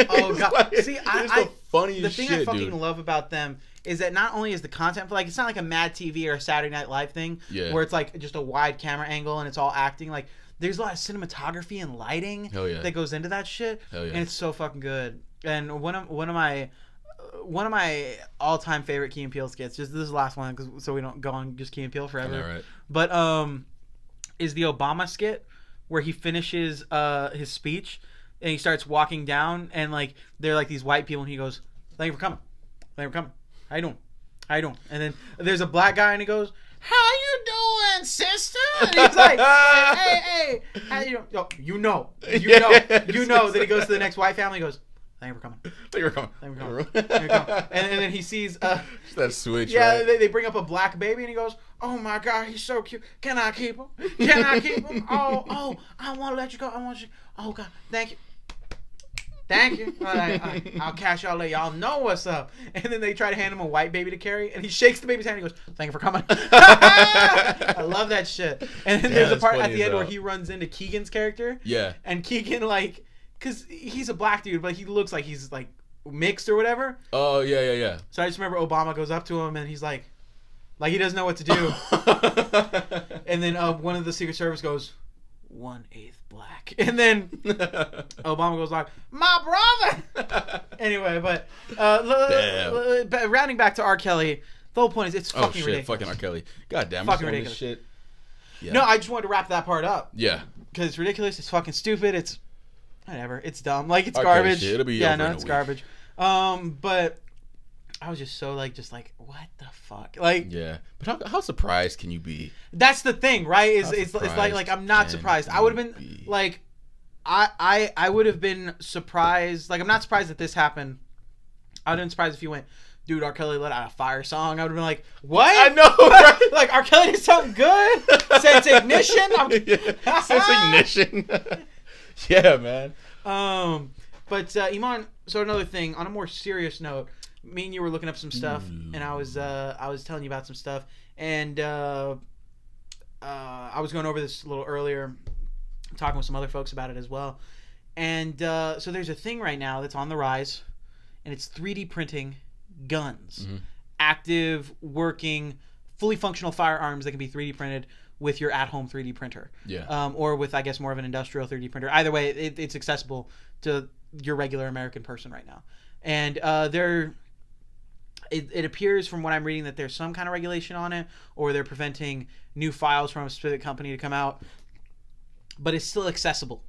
Oh god! Like, see, the funniest the thing shit, I fucking dude. love about them is that not only is the content, like, it's not like a Mad TV or a Saturday Night Live thing, where it's like just a wide camera angle and it's all acting. Like, there's a lot of cinematography and lighting that goes into that shit, and it's so fucking good. And one of my all-time favorite Key and Peele skits, just this is the last one, so we don't go on just Key and Peele forever. Right. But is the Obama skit where he finishes his speech and he starts walking down, and like they're like these white people, and he goes, "Thank you for coming. Thank you for coming. How you doing?" And then there's a black guy, and he goes, "How you doing, sister?" And he's like, "Hey, how you doing?" Yo, you know. Then he goes to the next white family, and he goes, Thank you for coming. Thank you for coming. Thank you for coming. Thank you for coming. And then he sees that switch. Yeah, right? they bring up a black baby, and he goes, "Oh my God, he's so cute. Can I keep him? Can I keep him? Oh, I want to let you go. I want you. Oh God, thank you." Thank you. I'll cash y'all later. Y'all know what's up. And then they try to hand him a white baby to carry, and he shakes the baby's hand and he goes, "Thank you for coming." I love that shit. And then there's a part at the end where he runs into Keegan's character. Yeah. And Keegan, like, because he's a black dude, but he looks like he's, like, mixed or whatever. Oh, yeah. So I just remember Obama goes up to him, and he's like he doesn't know what to do. And then one of the Secret Service goes, 1/8 black. And then Obama goes like, "My brother." Anyway, but rounding back to R. Kelly, the whole point is it's fucking ridiculous. Fucking R. Kelly. God damn, fucking ridiculous. This shit. Yeah. No, I just wanted to wrap that part up. Yeah. Because it's ridiculous. It's fucking stupid. It's whatever. It's dumb. Like, it's R. Kelly garbage. Shit. It'll be yeah, over no, in a it's week. garbage. But I was just so like, what the fuck? Like, yeah. But how surprised can you be? That's the thing, right? It's like I'm not surprised. I would have been like, I would have been surprised. Like, I'm not surprised that this happened. I would have been surprised if you went, "Dude, R. Kelly let out a fire song." I would have been like, "What?" I know, right? Like, R. Kelly did something good. Since Ignition. Since Ignition. Yeah, man. But Iman. So another thing, on a more serious note, me and you were looking up some stuff, and I was telling you about some stuff, and I was going over this a little earlier, talking with some other folks about it as well. And so there's a thing right now that's on the rise, and it's 3D printing guns. Mm-hmm. Active, working, fully functional firearms that can be 3D printed with your at-home 3D printer. Yeah. Or with, I guess, more of an industrial 3D printer. Either way, it's accessible to your regular American person right now. And it appears from what I'm reading that there's some kind of regulation on it, or they're preventing new files from a specific company to come out. But it's still accessible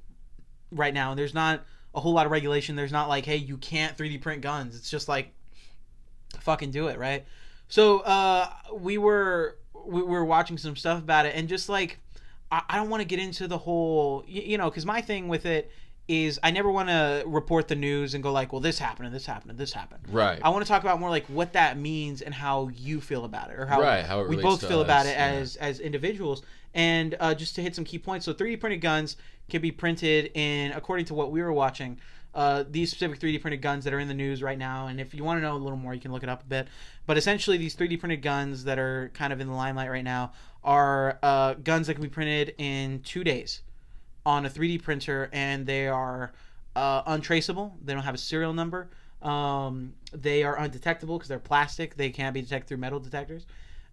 right now. And there's not a whole lot of regulation. There's not like, hey, you can't 3D print guns. It's just like, fucking do it, right? So we were watching some stuff about it, and just like, I don't want to get into the whole, because my thing with it is I never want to report the news and go like, well, this happened and this happened and this happened. Right. I want to talk about more like what that means and how you feel about it, or how it we relates both to feel us, about it as individuals. And just to hit some key points, so 3D printed guns can be printed in, according to what we were watching, these specific 3D printed guns that are in the news right now. And if you want to know a little more, you can look it up a bit. But essentially, these 3D printed guns that are kind of in the limelight right now are guns that can be printed in 2 days on a 3D printer, and they are untraceable. They don't have a serial number. They are undetectable because they're plastic. They can't be detected through metal detectors.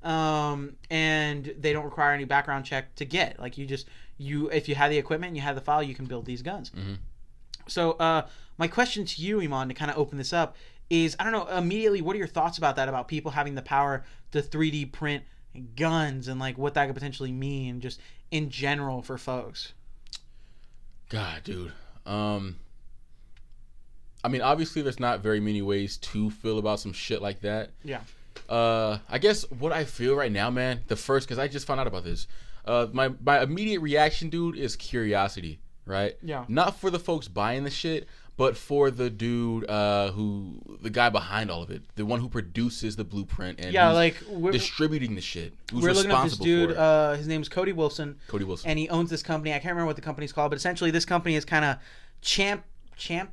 And they don't require any background check to get. Like, if you have the equipment and you have the file, you can build these guns. Mm-hmm. So my question to you, Iman, to kind of open this up is, I don't know, immediately, what are your thoughts about that, about people having the power to 3D print guns, and like what that could potentially mean just in general for folks? God, dude. I mean, obviously there's not very many ways to feel about some shit like that. Yeah. I guess what I feel right now, man, because I just found out about this. My immediate reaction, dude, is curiosity, right? Yeah. Not for the folks buying the shit, but for the dude the guy behind all of it, the one who produces the blueprint and distributing the shit. Who's we're looking at this dude. His name's Cody Wilson. Cody Wilson. And he owns this company. I can't remember what the company's called, but essentially this company is kind of championing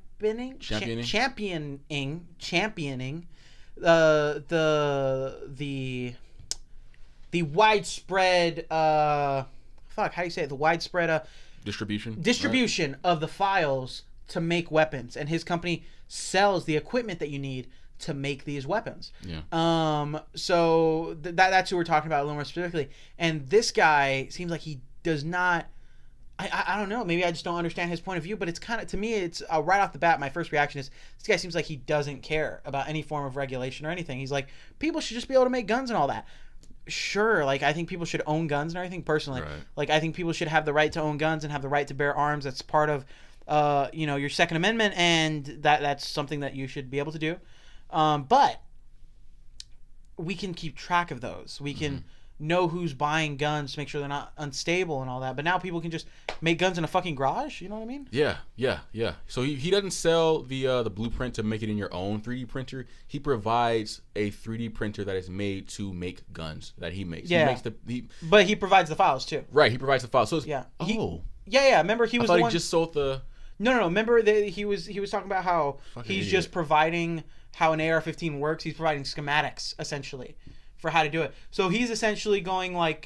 the widespread how do you say it? The widespread distribution right? of the files to make weapons, and his company sells the equipment that you need to make these weapons. Yeah. So that's who we're talking about a little more specifically. And this guy seems like he does not. I don't know. Maybe I just don't understand his point of view. But it's kind of, to me, it's right off the bat. My first reaction is, this guy seems like he doesn't care about any form of regulation or anything. He's like, people should just be able to make guns and all that. Sure, like, I think people should own guns and everything personally. Right. Like, I think people should have the right to own guns and have the right to bear arms. That's part of your Second Amendment, and that's something that you should be able to do. But we can keep track of those. We can know who's buying guns to make sure they're not unstable and all that. But now people can just make guns in a fucking garage. You know what I mean? Yeah. So he doesn't sell the blueprint to make it in your own 3D printer. He provides a 3D printer that is made to make guns that he makes. Yeah. But he provides the files too. Right. He provides the files. So yeah. Yeah. Remember he was. I thought he just sold the. No. Remember that he was talking about how he's just providing how an AR-15 works. He's providing schematics essentially for how to do it. So he's essentially going like,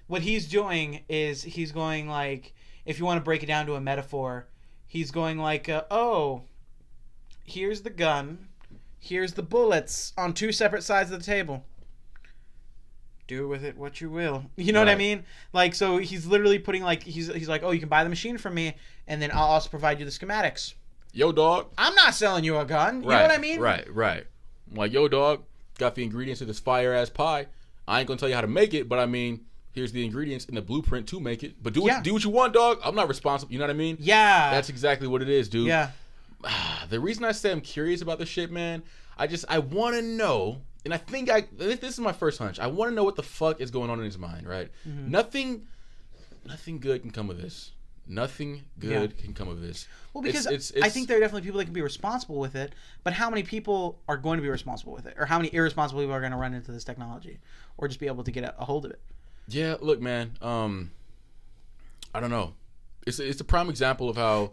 what he's doing is he's going like, if you want to break it down to a metaphor, he's going like, here's the gun, here's the bullets on 2 separate sides of the table. Do with it what you will. You know what I mean? Like, so he's literally putting like, he's like, oh, you can buy the machine from me, and then I'll also provide you the schematics. Yo, dog. I'm not selling you a gun. You know what I mean? Right. I'm like, yo, dog. Got the ingredients of this fire-ass pie. I ain't gonna tell you how to make it, but I mean, here's the ingredients and the blueprint to make it. But do what you want, dog. I'm not responsible. You know what I mean? Yeah. That's exactly what it is, dude. Yeah. The reason I say I'm curious about this shit, man, I want to know, and I think this is my first hunch. I want to know what the fuck is going on in his mind, right? Mm-hmm. Nothing good can come of this. Nothing good can come of this. Well, because I think there are definitely people that can be responsible with it, but how many people are going to be responsible with it? Or how many irresponsible people are going to run into this technology or just be able to get a hold of it? Yeah, look, man, I don't know. It's a prime example of how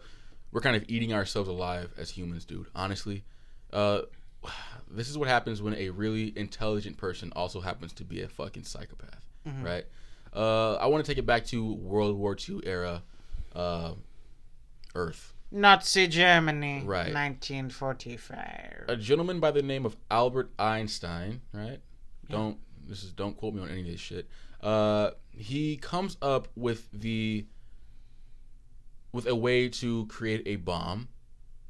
we're kind of eating ourselves alive as humans, dude. Honestly, this is what happens when a really intelligent person also happens to be a fucking psychopath, right? I want to take it back to World War II era Earth. Nazi Germany, right. 1945. A gentleman by the name of Albert Einstein, right? Yeah. Don't quote me on any of this shit. He comes up with a way to create a bomb,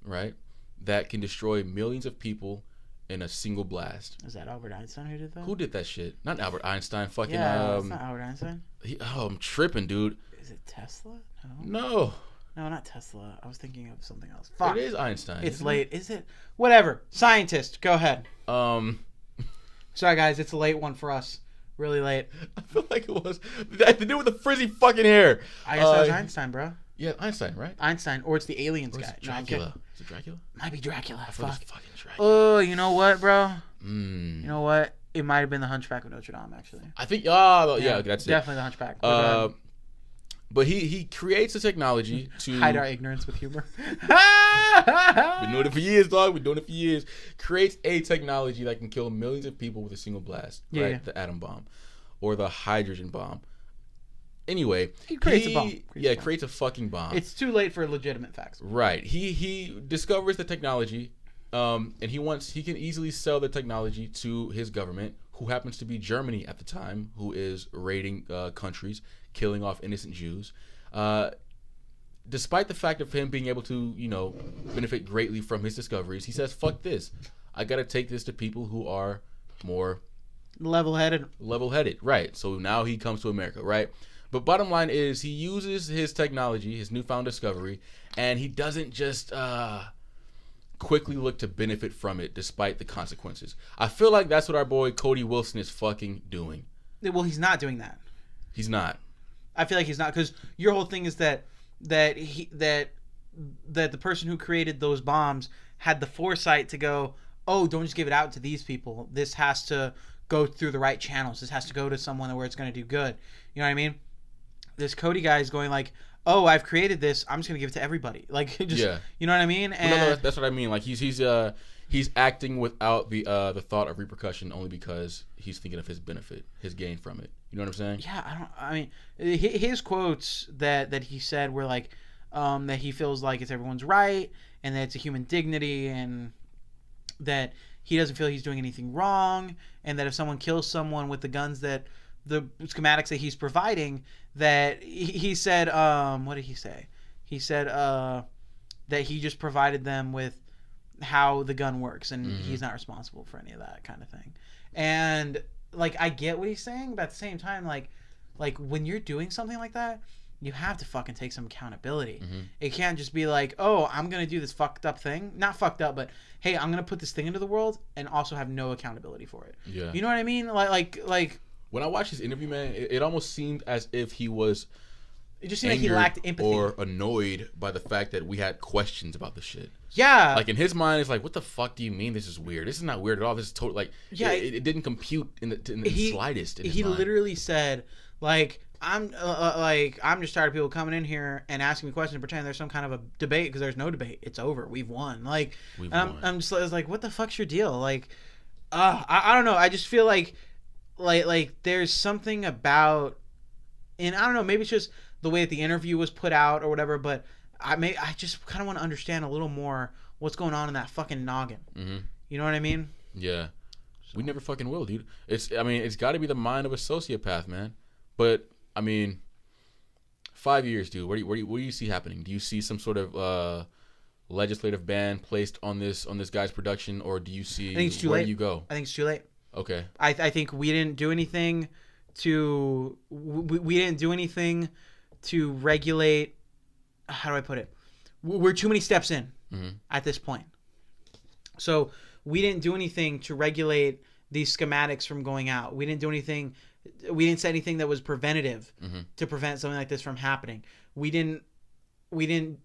right? That can destroy millions of people in a single blast. Is that Albert Einstein who did that? Who did that shit? Not Albert Einstein. Fucking it's not Albert Einstein. I'm tripping, dude. Is it Tesla? No. No, not Tesla. I was thinking of something else. Fuck. It is Einstein. It's late. Is it? Whatever. Scientist. Go ahead. Sorry, guys. It's a late one for us. Really late. I feel like it was. It had to do with the frizzy fucking hair. I guess that was Einstein, bro. Yeah, Einstein, right? Einstein. Or it's the aliens guy. Dracula. Is it Dracula? Might be Dracula. I fuck. Fucking Dracula. Oh, you know what, bro? You know what? It might have been the Hunchback of Notre Dame, actually. I think. Yeah, that's definitely the Hunchback. But he creates a technology to hide our ignorance with humor. Been doing it for years, dog. Been doing it for years. Creates a technology that can kill millions of people with a single blast. Yeah. Right? The atom bomb, or the hydrogen bomb. Anyway, he creates a bomb. Creates a fucking bomb. It's too late for legitimate facts. Right. He discovers the technology, and he can easily sell the technology to his government, who happens to be Germany at the time, who is raiding countries, killing off innocent Jews. Despite the fact of him being able to, benefit greatly from his discoveries, he says, "Fuck this! I gotta take this to people who are more level-headed." Right? So now he comes to America, right? But bottom line is, he uses his technology, his newfound discovery, and he doesn't just quickly look to benefit from it, despite the consequences. I feel like that's what our boy Cody Wilson is fucking doing. Well, he's not doing that. He's not. I feel like he's not, because your whole thing is that the person who created those bombs had the foresight to go, oh, don't just give it out to these people. This has to go through the right channels. This has to go to someone where it's going to do good. You know what I mean? This Cody guy is going like, oh, I've created this. I'm just going to give it to everybody. Like, just, you know what I mean? And no, that's what I mean. Like, he's acting without the thought of repercussion, only because he's thinking of his benefit, his gain from it. You know what I'm saying? Yeah, I mean, his quotes that he said were like, that he feels like it's everyone's right, and that it's a human dignity, and that he doesn't feel he's doing anything wrong, and that if someone kills someone with the guns that the schematics that he's providing, that he said, what did he say? He said that he just provided them with how the gun works, and he's not responsible for any of that kind of thing. And like, I get what he's saying, but at the same time, like when you're doing something like that, you have to fucking take some accountability. It can't just be like, oh, I'm gonna do this fucked up thing. Not fucked up, but hey, I'm gonna put this thing into the world and also have no accountability for it. Yeah. You know what I mean? Like When I watched his interview, man, it almost seemed as if he was. It just seemed like he lacked empathy or annoyed by the fact that we had questions about the shit. Yeah. Like in his mind, it's like, what the fuck do you mean this is weird? This is not weird at all. This is totally like, yeah, it didn't compute in the slightest. In his he mind. literally said, like, I'm just tired of people coming in here and asking me questions and pretending there's some kind of a debate because there's no debate. It's over. We've won. Like, I'm just like, what the fuck's your deal? Like, I don't know. I just feel like there's something about, and I don't know, maybe it's just the way that the interview was put out or whatever, but I just kind of want to understand a little more what's going on in that fucking noggin. Mm-hmm. You know what I mean? Yeah. So. We never fucking will, dude. It's got to be the mind of a sociopath, man. But I mean, 5 years, dude. What do you see happening? Do you see some sort of legislative ban placed on this guy's production, or do you see? I think it's too late. Do you go? I think it's too late. Okay. I think we didn't do anything to regulate. How do I put it? We're too many steps in at this point. So we didn't do anything to regulate these schematics from going out. We didn't do anything. We didn't say anything that was preventative to prevent something like this from happening. We didn't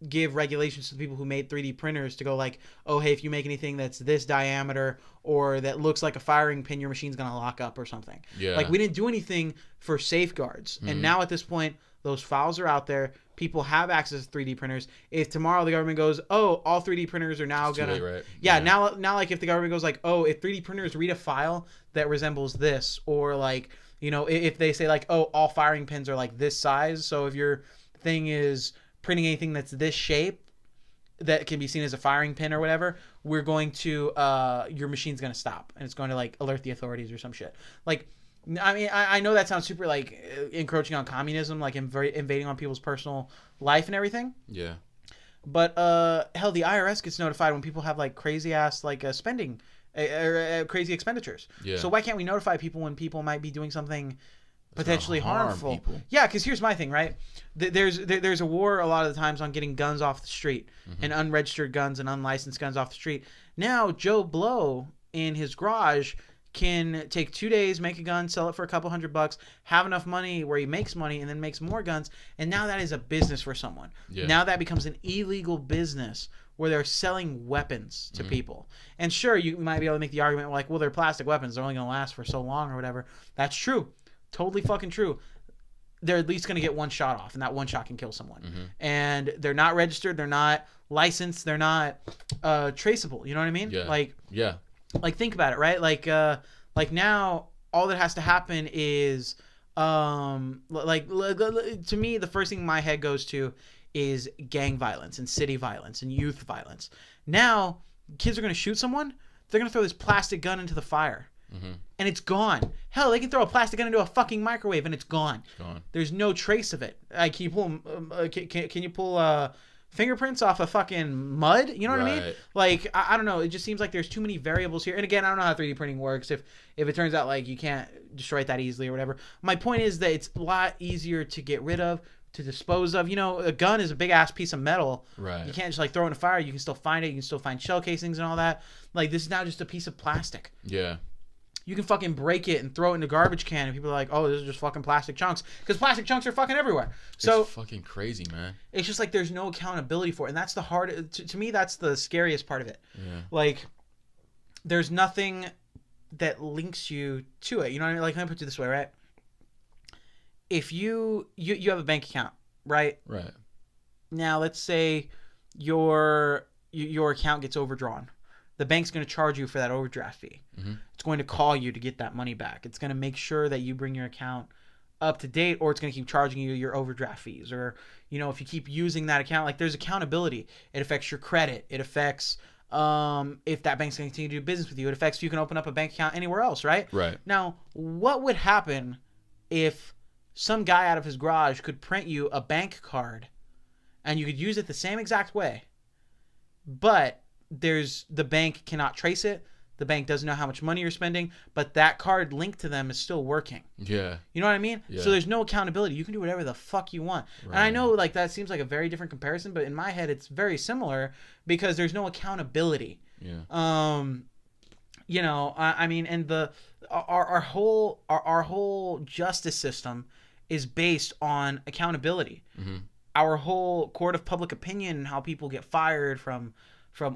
give regulations to the people who made 3D printers to go like, oh, hey, if you make anything that's this diameter or that looks like a firing pin, your machine's going to lock up or something. Yeah. Like, we didn't do anything for safeguards. And now at this point, those files are out there. People have access to 3D printers. If tomorrow the government goes, oh, all 3D printers are now going to... Right? Yeah, now like if the government goes like, oh, if 3D printers read a file that resembles this, or like, you know, if they say like, oh, all firing pins are like this size, so if your thing is printing anything that's this shape that can be seen as a firing pin or whatever, we're going to your machine's going to stop and it's going to like alert the authorities or some shit. Like, I mean, I know that sounds super like encroaching on communism, like invading on people's personal life and everything. Yeah. But hell, the IRS gets notified when people have like crazy ass like spending crazy expenditures. Yeah. So why can't we notify people when people might be doing something potentially harmful? Yeah, because here's my thing, right? There's a war a lot of the times on getting guns off the street and unregistered guns and unlicensed guns off the street. Now Joe Blow in his garage can take 2 days, make a gun, sell it for a couple $100, have enough money where he makes money and then makes more guns, and now that is a business for someone. Yeah. Now that becomes an illegal business where they're selling weapons to people. And sure, you might be able to make the argument like, well, they're plastic weapons, they're only going to last for so long or whatever. That's true. Totally fucking true. They're at least going to get one shot off, and that one shot can kill someone. And they're not registered, they're not licensed, they're not traceable. You know what I mean? Yeah. Like, think about it, right? Like now, all that has to happen is, to me, the first thing my head goes to is gang violence and city violence and youth violence. Now, kids are going to shoot someone, they're going to throw this plastic gun into the fire. And it's gone. Hell, they can throw a plastic gun into a fucking microwave and it's gone. There's no trace of it. Like, can you pull fingerprints off of fucking mud? You know what I mean? Like, I don't know. It just seems like there's too many variables here. And again, I don't know how 3D printing works. If it turns out like you can't destroy it that easily or whatever. My point is that it's a lot easier to get rid of, to dispose of. You know, a gun is a big ass piece of metal. Right. You can't just like throw it in a fire. You can still find it. You can still find shell casings and all that. Like, this is now just a piece of plastic. Yeah. You can fucking break it and throw it in a garbage can, and people are like, "Oh, this is just fucking plastic chunks," because plastic chunks are fucking everywhere. So it's fucking crazy, man. It's just like there's no accountability for it, and that's the hard. To me, that's the scariest part of it. Yeah. Like, there's nothing that links you to it. You know what I mean? Like, let me put it this way, right? If you have a bank account, right? Right. Now, let's say your account gets overdrawn. The bank's going to charge you for that overdraft fee. It's going to call you to get that money back. It's going to make sure that you bring your account up to date, or it's going to keep charging you your overdraft fees. Or, you know, if you keep using that account, like, there's accountability. It affects your credit. It affects if that bank's going to continue to do business with you. It affects if you can open up a bank account anywhere else, right? Right. Now, what would happen if some guy out of his garage could print you a bank card and you could use it the same exact way, but the bank cannot trace it, the bank doesn't know how much money you're spending, but that card linked to them is still working. Yeah. You know what I mean? Yeah. So there's no accountability. You can do whatever the fuck you want. Right. And I know, like, that seems like a very different comparison, but in my head it's very similar because there's no accountability. Yeah. You know, I mean, and our whole justice system is based on accountability. Mm-hmm. Our whole court of public opinion, how people get fired from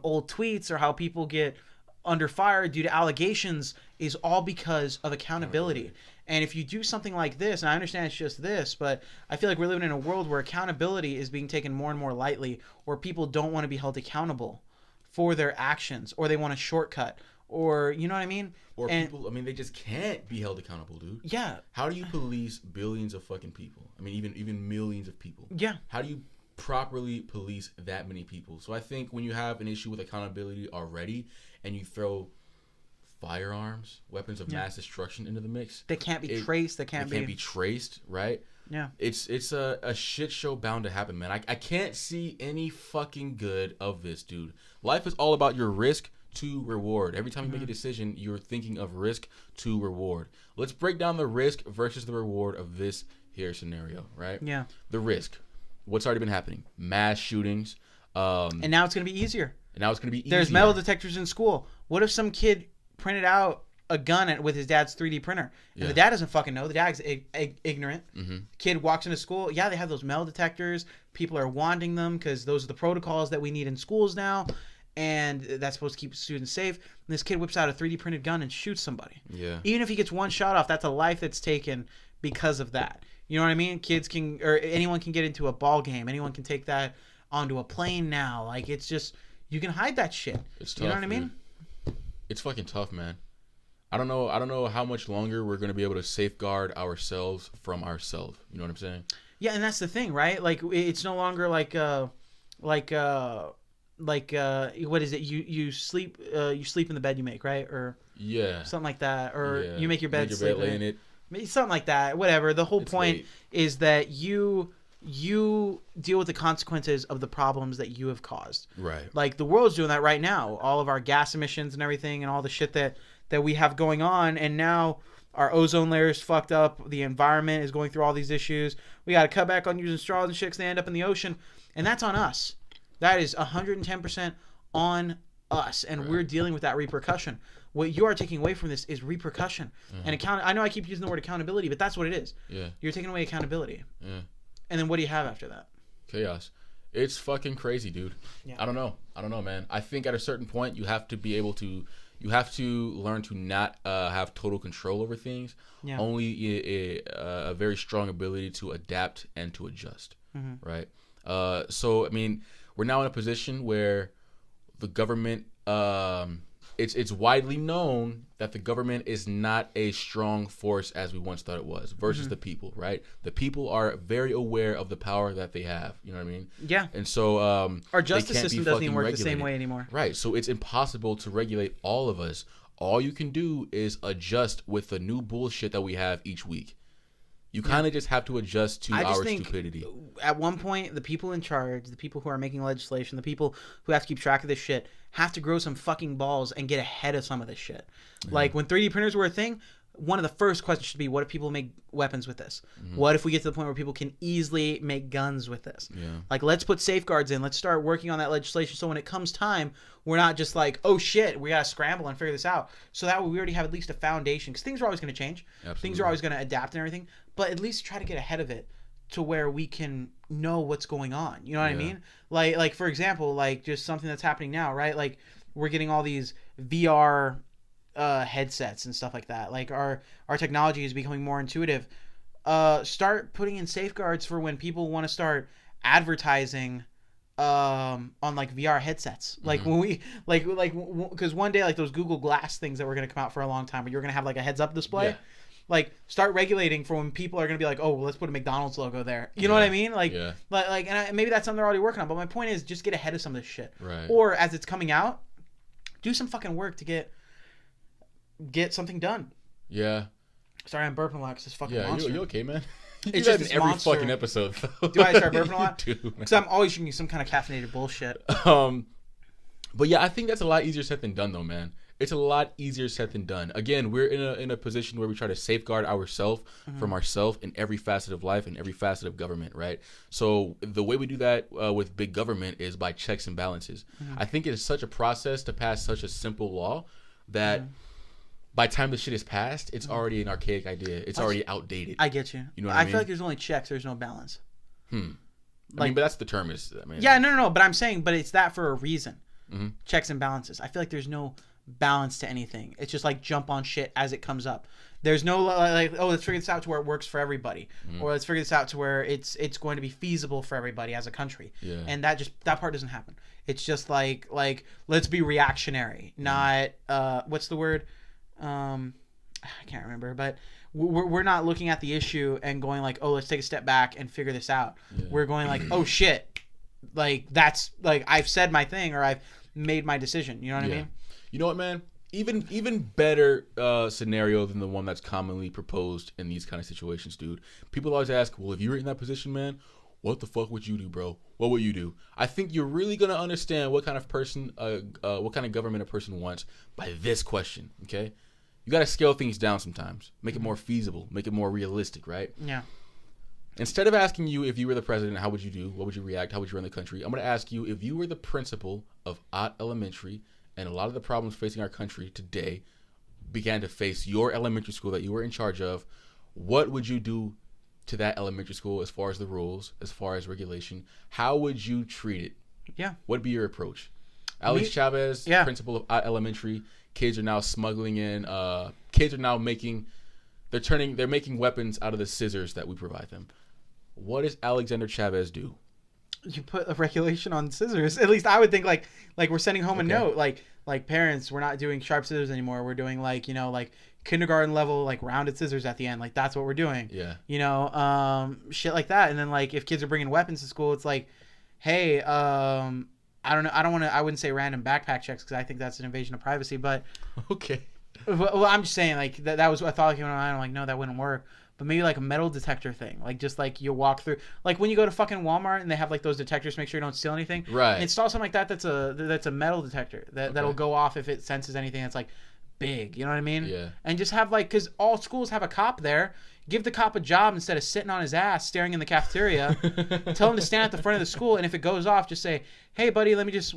old tweets, or how people get under fire due to allegations, is all because of accountability. And if you do something like this, and I understand it's just this, but I feel like we're living in a world where accountability is being taken more and more lightly, or people don't want to be held accountable for their actions, or they want a shortcut, or you know what I mean? Or people, I mean, they just can't be held accountable, dude. Yeah. How do you police billions of fucking people? I mean, even millions of people. Yeah. How do you properly police that many people? So I think when you have an issue with accountability already, and you throw firearms, weapons of mass destruction into the mix, they can't be traced. They can't be traced, right? Yeah. It's a shit show bound to happen, man. I can't see any fucking good of this, dude. Life is all about your risk to reward. Every time you make a decision, you're thinking of risk to reward. Let's break down the risk versus the reward of this here scenario, right? Yeah. The risk. What's already been happening? Mass shootings. And now it's going to be easier. There's metal detectors in school. What if some kid printed out a gun with his dad's 3D printer, and the dad doesn't fucking know? The dad's ignorant. Mm-hmm. Kid walks into school. Yeah, they have those metal detectors. People are wanting them because those are the protocols that we need in schools now, and that's supposed to keep students safe. And this kid whips out a 3D printed gun and shoots somebody. Yeah. Even if he gets one shot off, that's a life that's taken because of that. You know what I mean? Kids can, or anyone can get into a ball game. Anyone can take that onto a plane now. Like, it's just, you can hide that shit. It's tough, you know what I mean? Dude. It's fucking tough, man. I don't know how much longer we're going to be able to safeguard ourselves from ourselves. You know what I'm saying? Yeah, and that's the thing, right? Like, it's no longer like what is it? You sleep in the bed you make, right? Or something like that. Or you make your bed, sleep in it. Something like that. Whatever. The whole point is that you deal with the consequences of the problems that you have caused. Right. Like, the world's doing that right now. All of our gas emissions and everything, and all the shit that we have going on, and now our ozone layer is fucked up. The environment is going through all these issues. We got to cut back on using straws and shit 'cause they end up in the ocean, and that's on us. That is 110% on us, and we're dealing with that repercussion. What you are taking away from this is repercussion. And I know I keep using the word accountability, but that's what it is. Yeah. You're taking away accountability. Yeah. And then what do you have after that? Chaos. It's fucking crazy, dude. Yeah. I don't know, man. I think at a certain point you have to be able to, you have to learn to not have total control over things. Yeah. Only a very strong ability to adapt and to adjust. Right. So I mean, we're now in a position where the government, it's widely known that the government is not a strong force as we once thought it was versus the people, right? The people are very aware of the power that they have. You know what I mean? Yeah. And so our justice system doesn't even work the same way anymore. Right. So it's impossible to regulate all of us. All you can do is adjust with the new bullshit that we have each week. You kind of just have to adjust to our stupidity. At one point, the people in charge, the people who are making legislation, the people who have to keep track of this shit, have to grow some fucking balls and get ahead of some of this shit. Like, when 3D printers were a thing, one of the first questions should be, what if people make weapons with this? What if we get to the point where people can easily make guns with this? Like, let's put safeguards in. Let's start working on that legislation so when it comes time, we're not just like, oh shit, we gotta scramble and figure this out. So that way we already have at least a foundation, because things are always going to change. Absolutely. Things are always going to adapt and everything, but at least try to get ahead of it to where we can know what's going on. You know what I mean? Like for example, like just something that's happening now, right? Like, we're getting all these VR headsets and stuff like that. Like, our technology is becoming more intuitive. Start putting in safeguards for when people want to start advertising on like VR headsets. Like, when we because one day, like, those Google Glass things that were going to come out for a long time, but you're going to have like a heads up display. Like, start regulating for when people are going to be like, oh, well, let's put a McDonald's logo there. You know what I mean? Like, maybe that's something they're already working on. But my point is, just get ahead of some of this shit. Right. Or as it's coming out, do some fucking work to get something done. Yeah. Sorry, I'm burping a lot because this fucking monster. You okay, man? It's just this every monster. fucking episode. Though. Do I start burping a lot? Because I'm always drinking some kind of caffeinated bullshit. But yeah, I think that's a lot easier said than done, though, man. It's a lot easier said than done. Again, we're in a position where we try to safeguard ourselves from ourselves in every facet of life and every facet of government, right? So the way we do that with big government is by checks and balances. I think it is such a process to pass such a simple law that by the time the shit is passed, it's already an archaic idea. It's already outdated. I get you. You know what I mean? I feel like there's only checks. There's no balance. I mean, but that's the term. Yeah, no. But I'm saying, but it's that for a reason. Mm-hmm. Checks and balances. I feel like there's no balance to anything. It's just like jump on shit as it comes up. There's no like, oh, let's figure this out to where it works for everybody, or let's figure this out to where it's going to be feasible for everybody as a country. Yeah. And that part doesn't happen. It's just like let's be reactionary, not what's the word? I can't remember, but we're not looking at the issue and going like, oh, let's take a step back and figure this out. Yeah. We're going like, oh shit, like that's like I've said my thing or I've made my decision. You know what I mean? You know what, man? Even better scenario than the one that's commonly proposed in these kind of situations, dude. People always ask, well, if you were in that position, man, what the fuck would you do, bro? What would you do? I think you're really gonna understand what kind of person, what kind of government a person wants by this question. Okay, you gotta scale things down sometimes, make it more feasible, make it more realistic, right? Yeah. Instead of asking you if you were the president, how would you do? What would you react? How would you run the country? I'm gonna ask you if you were the principal of Ott Elementary. And a lot of the problems facing our country today began to face your elementary school that you were in charge of. What would you do to that elementary school as far as the rules, as far as regulation? How would you treat it? Yeah. What'd be your approach? Alex Chavez, principal of elementary. Kids are now smuggling in. Kids are now making weapons out of the scissors that we provide them. What does Alexander Chavez do? You put a regulation on scissors. At least I would think like we're sending home a note like parents, we're not doing sharp scissors anymore. We're doing like kindergarten level like rounded scissors at the end. Like that's what we're doing. Yeah. Shit like that. And then like if kids are bringing weapons to school, it's like, hey, I don't know. I wouldn't say random backpack checks because I think that's an invasion of privacy. But okay. Well, I'm just saying like that was a thought came to mind. I'm like, no, that wouldn't work. But maybe like a metal detector thing, like just like you walk through, like when you go to fucking Walmart and they have like those detectors to make sure you don't steal anything. Right. Install something like that. That's a metal detector that'll go off if it senses anything that's like big. You know what I mean? Yeah. And just have like, because all schools have a cop there. Give the cop a job instead of sitting on his ass staring in the cafeteria. Tell him to stand at the front of the school, and if it goes off, just say, "Hey, buddy, let me just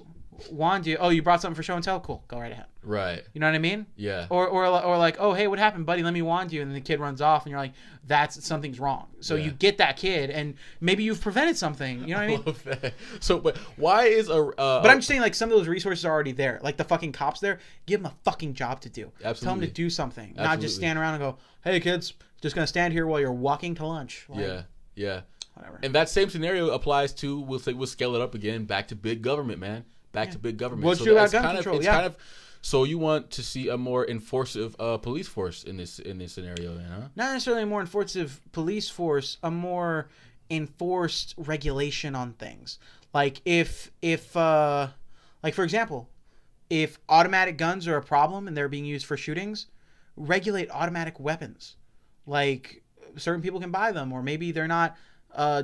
wand you. Oh, you brought something for show and tell? Cool, go right ahead." Right. You know what I mean? Yeah. Or like, "Oh, hey, what happened, buddy? Let me wand you," and then the kid runs off, and you're like, "That's something's wrong." So you get that kid, and maybe you've prevented something. You know what I mean? Love that. So, but why is But I'm just saying, like, some of those resources are already there. Like the fucking cops there, give them a fucking job to do. Absolutely. Tell them to do something, not just stand around and go, "Hey, kids, just gonna stand here while you're walking to lunch." Like, yeah. Whatever. And that same scenario applies to we'll scale it up again back to big government, man. Back to big government. What's about gun control? Kind of. So you want to see a more enforcive police force in this scenario, huh? Not necessarily a more enforcive police force, a more enforced regulation on things. Like if like for example, if automatic guns are a problem and they're being used for shootings, regulate automatic weapons. Like certain people can buy them, or maybe they're not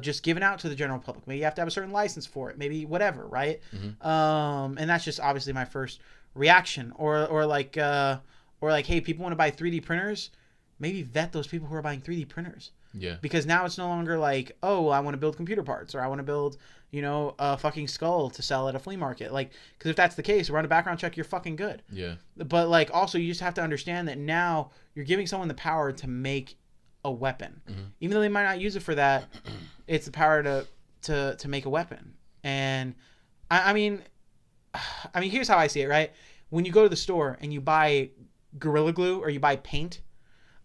just given out to the general public. Maybe you have to have a certain license for it. Maybe whatever, right? Mm-hmm. And that's just obviously my first reaction. Or like, hey, people want to buy 3D printers. Maybe vet those people who are buying 3D printers. Yeah. Because now it's no longer like, oh, I want to build computer parts, or I want to build, a fucking skull to sell at a flea market. Like, because if that's the case, run a background check, you're fucking good. Yeah. But like, also, you just have to understand that now you're giving someone the power to make a weapon. Mm-hmm. Even though they might not use it for that, it's the power to make a weapon. And I mean, here's how I see it, right? When you go to the store and you buy Gorilla Glue or you buy paint,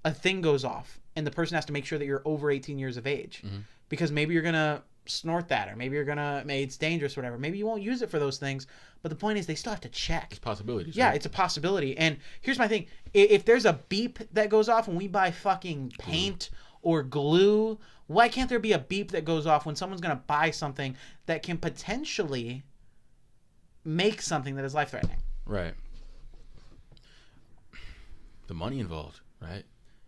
a thing goes off and the person has to make sure that you're over 18 years of age. Mm-hmm. Because maybe you're going to snort that, or maybe it's dangerous or whatever. Maybe you won't use it for those things. But the point is they still have to check. It's possibilities. Yeah, right? It's a possibility. And here's my thing. If there's a beep that goes off when we buy fucking paint or glue, why can't there be a beep that goes off when someone's going to buy something that can potentially make something that is life-threatening? Right. The money involved, right?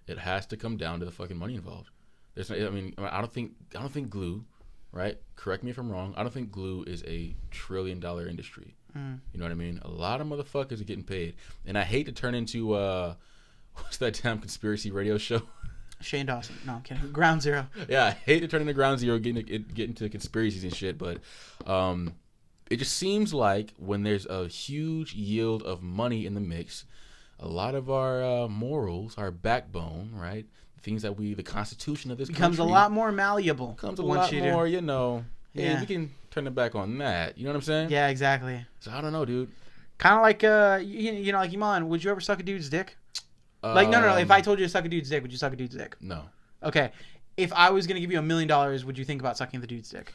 It has to come down to the fucking money involved. I don't think glue, right? Correct me if I'm wrong. I don't think glue is a $1 trillion industry. You know what I mean? A lot of motherfuckers are getting paid. And I hate to turn into, what's that damn conspiracy radio show? Shane Dawson. No, I'm kidding. Ground Zero. Yeah, I hate to turn into Ground Zero, get into conspiracies and shit, but it just seems like when there's a huge yield of money in the mix, a lot of our morals, our backbone, right? Things that the Constitution of this becomes country a lot more malleable. Becomes a lot more, you know. Yeah. Hey, we can turn it back on that. You know what I'm saying? Yeah, exactly. So I don't know, dude. Kind of like you know, like Iman, would you ever suck a dude's dick? Like no. If I told you to suck a dude's dick, would you suck a dude's dick? No. Okay. If I was gonna give you $1 million, would you think about sucking the dude's dick?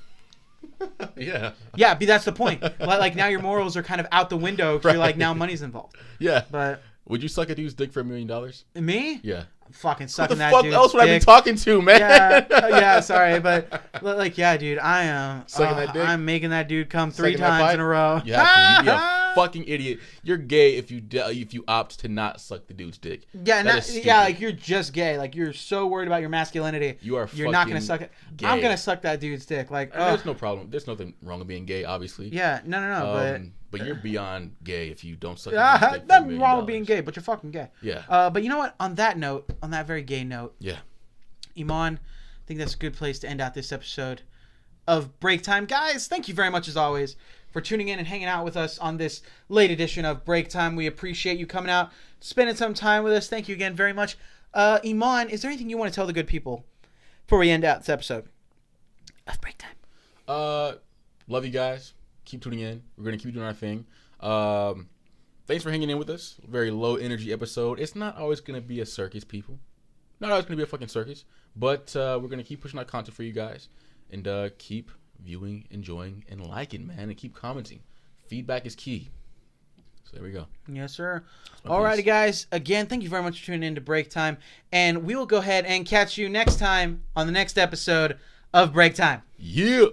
Yeah. Yeah, but that's the point. Like now your morals are kind of out the window because you're like now money's involved. Yeah. But would you suck a dude's dick for $1 million? Me? Yeah. I'm fucking sucking that dude's dick. What the fuck else would I be talking to, man? Yeah, sorry, but like, yeah, dude, I am sucking that dick. I'm making that dude come Sucking 3 times in a row. You have to. You'd be a fucking idiot. You're gay if you opt to not suck the dude's dick. Yeah, like you're just gay. Like you're so worried about your masculinity. You're not gonna suck it. Gay. I'm gonna suck that dude's dick. Like there's no problem. There's nothing wrong with being gay, obviously. Yeah, no. But you're beyond gay if you don't suck. Nothing wrong with being gay, but you're fucking gay. Yeah. But you know what? On that note, on that very gay note. Yeah. Iman, I think that's a good place to end out this episode of Break Time. Guys, thank you very much as always for tuning in and hanging out with us on this late edition of Break Time. We appreciate you coming out, spending some time with us. Thank you again very much. Iman, is there anything you want to tell the good people before we end out this episode of Break Time? Love you guys. Keep tuning in. We're going to keep doing our thing. Thanks for hanging in with us. Very low energy episode. It's not always going to be a circus, people. Not always going to be a fucking circus. But we're going to keep pushing out content for you guys. And keep viewing, enjoying, and liking, man. And keep commenting. Feedback is key. So there we go. Yes, sir. Alrighty, guys. Again, thank you very much for tuning in to Break Time. And we will go ahead and catch you next time on the next episode of Break Time. Yeah.